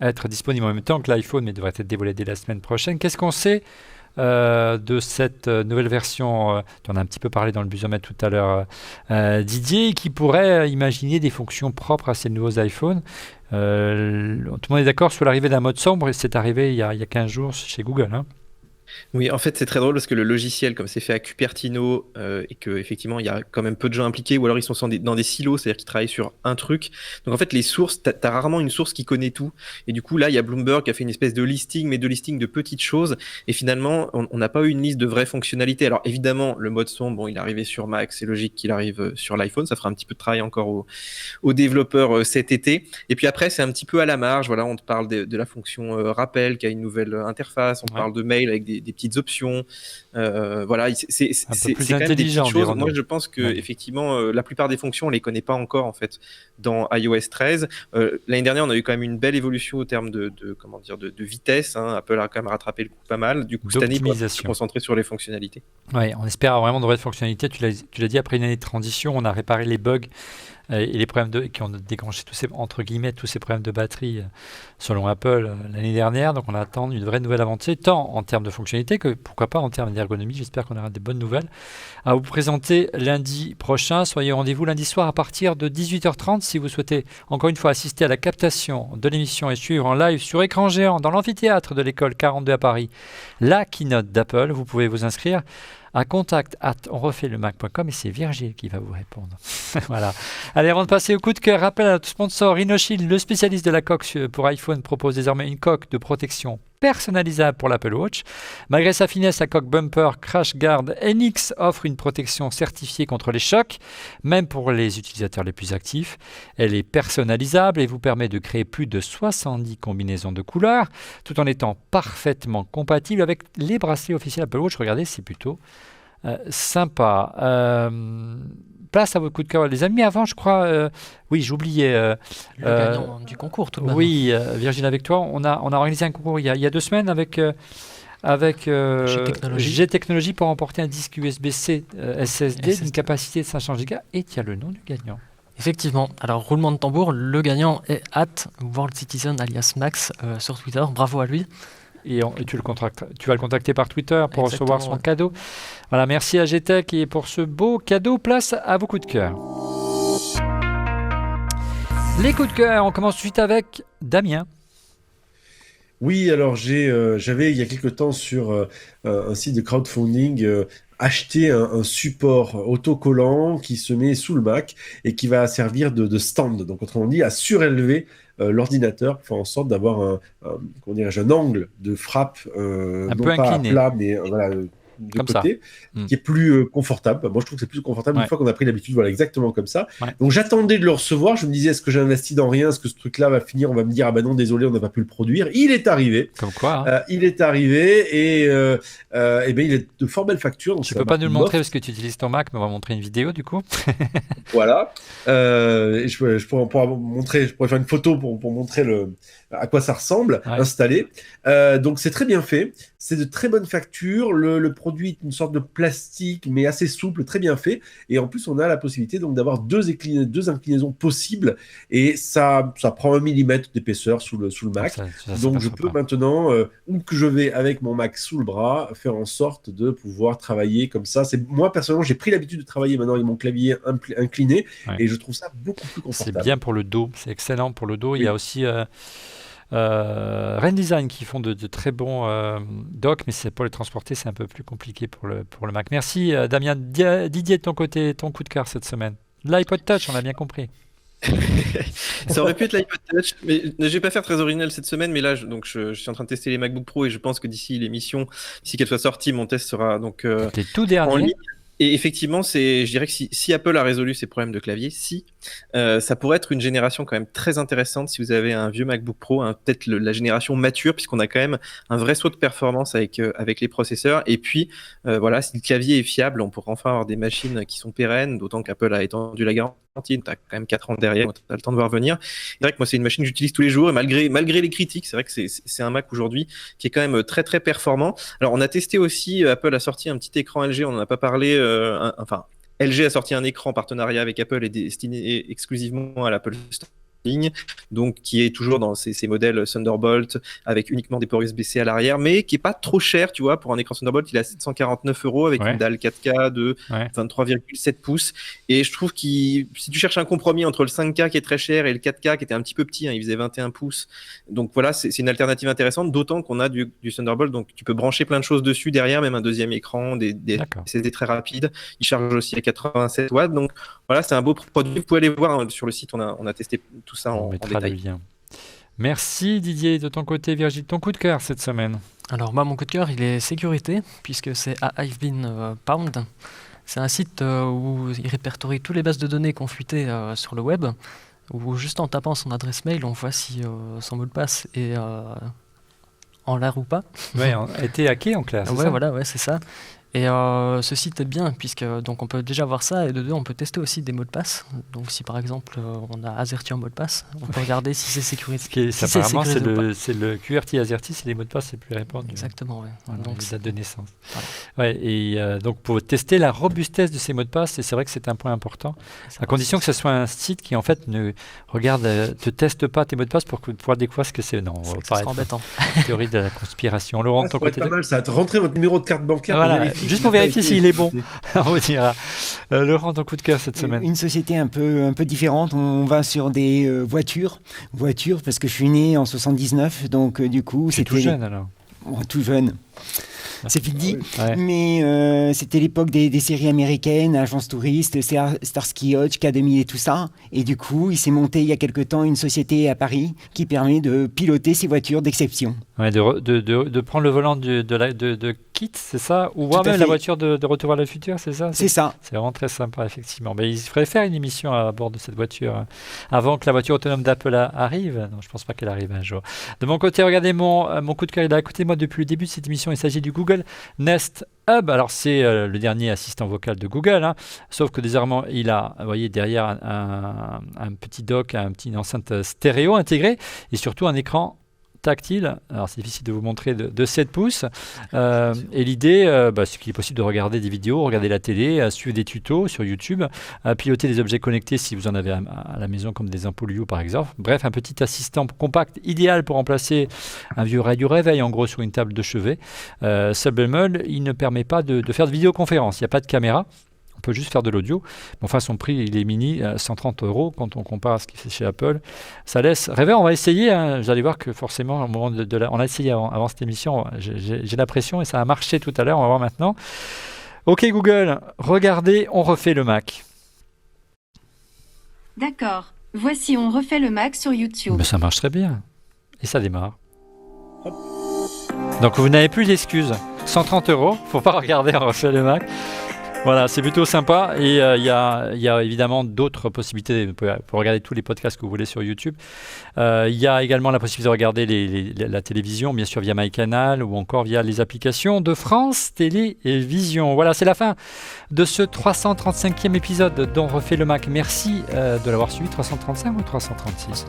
être disponible en même temps que l'iPhone, mais devrait être dévoilé dès la semaine prochaine. Qu'est-ce qu'on sait de cette nouvelle version? Tu en as un petit peu parlé dans le busomètre tout à l'heure, Didier, qui pourrait imaginer des fonctions propres à ces nouveaux iPhones. Tout le monde est d'accord sur l'arrivée d'un mode sombre, et c'est arrivé il y a 15 jours chez Google, hein. Oui, en fait, c'est très drôle parce que le logiciel, comme c'est fait à Cupertino, et qu'effectivement, il y a quand même peu de gens impliqués, ou alors ils sont dans des silos, c'est-à-dire qu'ils travaillent sur un truc. Donc en fait, les sources, t'as rarement une source qui connaît tout. Et du coup, là, il y a Bloomberg qui a fait une espèce de listing, mais de listing de petites choses. Et finalement, on n'a pas eu une liste de vraies fonctionnalités. Alors évidemment, le mode sombre, bon, il est arrivé sur Mac, c'est logique qu'il arrive sur l'iPhone. Ça fera un petit peu de travail encore aux développeurs cet été. Et puis après, c'est un petit peu à la marge. Voilà, on te parle de la fonction rappel qui a une nouvelle interface. On parle de mail avec des petites options. Voilà, c'est quand même des petites choses. Moi, je pense que effectivement, la plupart des fonctions, on les connaît pas encore en fait dans iOS 13. L'année dernière, on a eu quand même une belle évolution au terme de vitesse. Hein. Apple a quand même rattrapé le coup pas mal. Du coup, cette année, on va se concentrer sur les fonctionnalités. Ouais, on espère vraiment de vraies fonctionnalités. Tu l'as dit, après une année de transition, on a réparé les bugs et les problèmes qui ont déclenché tous ces problèmes de batterie selon Apple l'année dernière. Donc on attend une vraie nouvelle avancée, tant en termes de fonctionnalité que pourquoi pas en termes d'ergonomie. J'espère qu'on aura des bonnes nouvelles à vous présenter lundi prochain. Soyez au rendez-vous lundi soir à partir de 18h30 si vous souhaitez encore une fois assister à la captation de l'émission et suivre en live sur écran géant dans l'amphithéâtre de l'école 42 à Paris la keynote d'Apple. Vous pouvez vous inscrire à contact@onrefaitlemacom et c'est Virgile qui va vous répondre. Voilà. Allez, avant de passer au coup de cœur, rappel à notre sponsor Rhinoshield, le spécialiste de la coque pour iPhone, propose désormais une coque de protection personnalisable pour l'Apple Watch. Malgré sa finesse, la coque bumper CrashGuard NX offre une protection certifiée contre les chocs, même pour les utilisateurs les plus actifs. Elle est personnalisable et vous permet de créer plus de 70 combinaisons de couleurs, tout en étant parfaitement compatible avec les bracelets officiels Apple Watch. Regardez, c'est plutôt sympa. Place à vos coups de cœur, les amis. Avant, je crois, oui, j'oubliais. Le gagnant du concours, tout de même. Oui, Virgile, avec toi, on a organisé un concours il y a 2 semaines avec G-Technologie pour remporter un disque USB-C SSD d'une capacité de 500 Go. Et tu as le nom du gagnant. Effectivement. Alors, roulement de tambour, le gagnant est @WorldCitizen alias Max sur Twitter. Bravo à lui. Et tu vas le contacter par Twitter pour recevoir son cadeau. Voilà, merci à G-Tech et pour ce beau cadeau. Place à vos coups de cœur. Les coups de cœur, on commence tout de suite avec Damien. Oui, alors j'avais il y a quelque temps sur un site de crowdfunding acheté un support autocollant qui se met sous le Mac et qui va servir de stand, donc autrement dit à surélever l'ordinateur pour faire en sorte d'avoir un angle de frappe, un non peu pas incliné. à plat, mais voilà, de Comme ça. côté, qui est plus confortable. Moi, je trouve que c'est plus confortable une fois qu'on a pris l'habitude, voilà, exactement comme ça. Ouais. Donc, j'attendais de le recevoir. Je me disais, est-ce que j'ai investi dans rien? Est-ce que ce truc-là va finir? On va me dire, ah ben non, désolé, on n'a pas pu le produire. Il est arrivé. Comme quoi, hein. Il est arrivé et ben, il est de fort belle facture. Donc Tu c'est peux un pas nous le Mac montrer Loft. parce que tu utilises ton Mac, mais on va montrer une vidéo du coup. Voilà. Et je pourrais faire une photo pour montrer à quoi ça ressemble, Ouais. installé. Donc c'est très bien fait. C'est de très bonne facture. Le produit est une sorte de plastique, mais assez souple, très bien fait. Et en plus, on a la possibilité donc d'avoir deux inclinaisons possibles. Et ça prend 1 millimètre d'épaisseur sous le Mac. Ça, c'est Donc pas je sympa. peux maintenant, où que je vais avec mon Mac sous le bras, faire en sorte de pouvoir travailler comme ça. Moi, personnellement, j'ai pris l'habitude de travailler maintenant avec mon clavier incliné, Ouais. et je trouve ça beaucoup plus C'est confortable. bien pour le dos, c'est excellent pour le dos. Il Oui. y a aussi Rendesign qui font de très bons docks, mais c'est pour les transporter, c'est un peu plus compliqué pour le Mac. Merci Damien. Didier, de ton côté, ton coup de cœur cette semaine. L'iPod Touch, on a bien compris. Ça aurait pu être l'iPod Touch, mais je vais pas faire très original cette semaine. Mais là, je suis en train de tester les MacBook Pro et je pense que d'ici qu'elle soit sortie, mon test sera donc Les tout en derniers. ligne. Et effectivement, je dirais que si Apple a résolu ses problèmes de clavier, ça pourrait être une génération quand même très intéressante si vous avez un vieux MacBook Pro, hein, peut-être la génération mature, puisqu'on a quand même un vrai saut de performance avec les processeurs. Et puis, voilà, si le clavier est fiable, on pourra enfin avoir des machines qui sont pérennes, d'autant qu'Apple a étendu la garantie. Tu as quand même 4 ans derrière, tu as le temps de voir venir. C'est vrai que moi, c'est une machine que j'utilise tous les jours, et malgré les critiques, c'est vrai que c'est un Mac aujourd'hui qui est quand même très très performant. Alors, on a testé aussi, Apple a sorti un petit écran LG, on n'en a pas parlé, LG a sorti un écran en partenariat avec Apple et destiné exclusivement à l'Apple Store. Donc qui est toujours dans ces modèles Thunderbolt avec uniquement des ports USB-C à l'arrière, mais qui est pas trop cher, tu vois, pour un écran Thunderbolt. Il est à 749 € avec une dalle 4K de 23,7 pouces. Et je trouve si tu cherches un compromis entre le 5K qui est très cher et le 4K qui était un petit peu petit, hein, il faisait 21 pouces. Donc voilà, c'est une alternative intéressante, d'autant qu'on a du Thunderbolt, donc tu peux brancher plein de choses dessus derrière, même un deuxième écran, des SSD très rapides. Il charge aussi à 87 watts. Donc voilà, c'est un beau produit. Vous pouvez aller voir, hein, sur le site, on a testé tout ça en détail. Le lien. Merci Didier. De ton côté, Virgile, ton coup de cœur cette semaine? Alors moi, mon coup de cœur, il est sécurité, puisque c'est à I've Been Pwned. C'est un site où il répertorie toutes les bases de données qu'on fuitait sur le web, où juste en tapant son adresse mail, on voit si son mot de passe est en l'air ou pas. Oui, a été hacké en clair, c'est ça? Voilà, c'est ça. Et ce site est bien, puisque donc on peut déjà voir ça, et de deux, on peut tester aussi des mots de passe. Donc si par exemple on a AZERTY en mot de passe, on peut regarder si c'est sécurisé. Apparemment, c'est le QWERTY AZERTY, c'est les mots de passe les plus répandus. Exactement, oui. Voilà, donc les dates de naissance. Voilà. Ouais, et donc pour tester la robustesse de ces mots de passe, et c'est vrai que c'est un point important, à condition que ce soit un site qui en fait ne teste pas tes mots de passe pour pouvoir découvrir ce que c'est. Non, ça sera embêtant. Théorie de la conspiration. Laurent, de ton côté. Pas mal, ça va rentrer votre numéro de carte bancaire. Voilà, juste pour vérifier s'il est bon. On vous dira. Laurent, ton coup de cœur cette semaine? Une société un peu différente. On va sur des voitures, parce que je suis né en 79, donc du coup c'était tout jeune alors. Tout jeune. C'est vite dit, ouais. Mais c'était l'époque des séries américaines, Agence Touriste, Starsky Hutch, K2000 et tout ça. Et du coup, il s'est monté il y a quelque temps une société à Paris qui permet de piloter ces voitures d'exception. Ouais, de prendre le volant de Kit, c'est ça? Ou voir même la voiture de Retour vers le futur, c'est ça? C'est ça. C'est vraiment très sympa, effectivement. Mais il faudrait faire une émission à bord de cette voiture, hein, avant que la voiture autonome d'Apple arrive. Non, je ne pense pas qu'elle arrive un jour. De mon côté, regardez mon coup de cœur, il est à côté de moi depuis le début de cette émission. Il s'agit du Google Nest Hub. Alors, c'est le dernier assistant vocal de Google, hein, sauf que désormais, il a, vous voyez, derrière un petit dock, une enceinte stéréo intégrée et surtout un écran tactile. Alors c'est difficile de vous montrer de 7 pouces. Et l'idée, c'est qu'il est possible de regarder des vidéos, regarder la télé, suivre des tutos sur YouTube, piloter des objets connectés si vous en avez à la maison comme des ampoules Hue par exemple. Bref, un petit assistant compact idéal pour remplacer un vieux radio réveil en gros sur une table de chevet. Sublimable, il ne permet pas de faire de vidéoconférence. Il n'y a pas de caméra. On peut juste faire de l'audio. Enfin, son prix, il est mini, 130 € quand on compare à ce qu'il fait chez Apple. Ça laisse rêver. On va essayer. Hein. Vous allez voir que forcément, au moment on a essayé avant cette émission. J'ai l'impression et ça a marché tout à l'heure. On va voir maintenant. Ok Google, regardez, on refait le Mac. D'accord. Voici, on refait le Mac sur YouTube. Mais ça marche très bien. Et ça démarre. Donc vous n'avez plus d'excuses. 130 €. Faut pas regarder, on refait le Mac. Voilà, c'est plutôt sympa. Et il y a évidemment d'autres possibilités. Vous pouvez regarder tous les podcasts que vous voulez sur YouTube. Il y a également la possibilité de regarder la télévision, bien sûr via MyCanal ou encore via les applications de France Télévisions. Voilà, c'est la fin de ce 335e épisode d'On refait le Mac. Merci de l'avoir suivi. 335 ou 336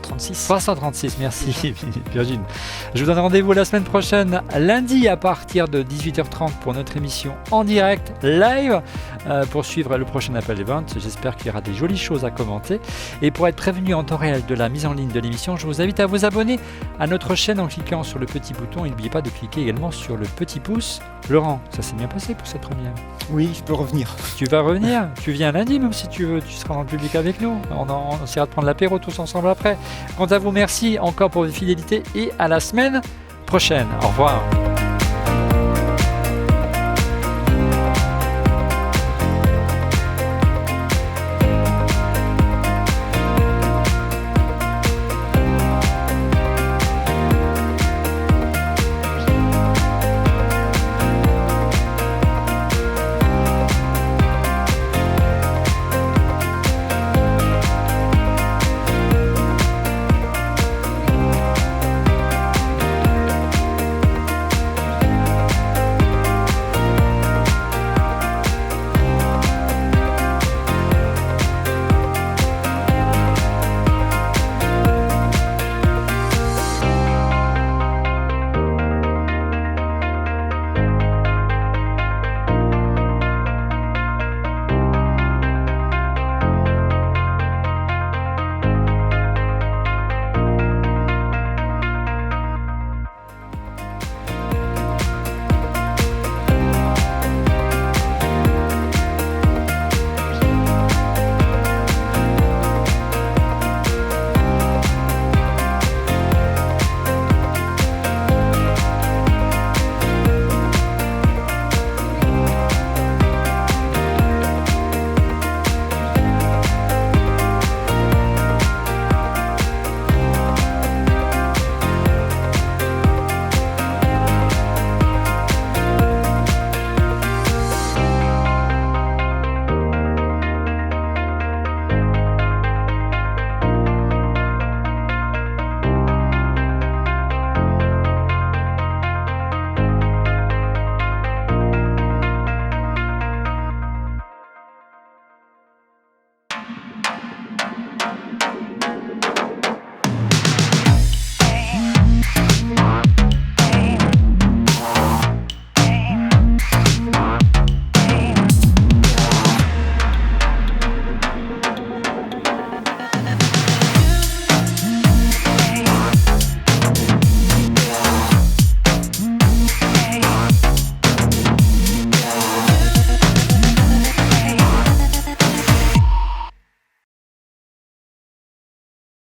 336, merci Virginie. Je vous donne rendez-vous la semaine prochaine, lundi à partir de 18h30 pour notre émission en direct, live. Pour suivre le prochain Apple Event. J'espère qu'il y aura des jolies choses à commenter. Et pour être prévenu en temps réel de la mise en ligne de l'émission, je vous invite à vous abonner à notre chaîne en cliquant sur le petit bouton. Et n'oubliez pas de cliquer également sur le petit pouce. Laurent, ça s'est bien passé pour cette première? Oui, je peux revenir. Tu vas revenir? Tu viens lundi même si tu veux. Tu seras dans le public avec nous. On essaiera de prendre l'apéro tous ensemble après. Quant à vous, merci encore pour votre fidélité et à la semaine prochaine. Au revoir.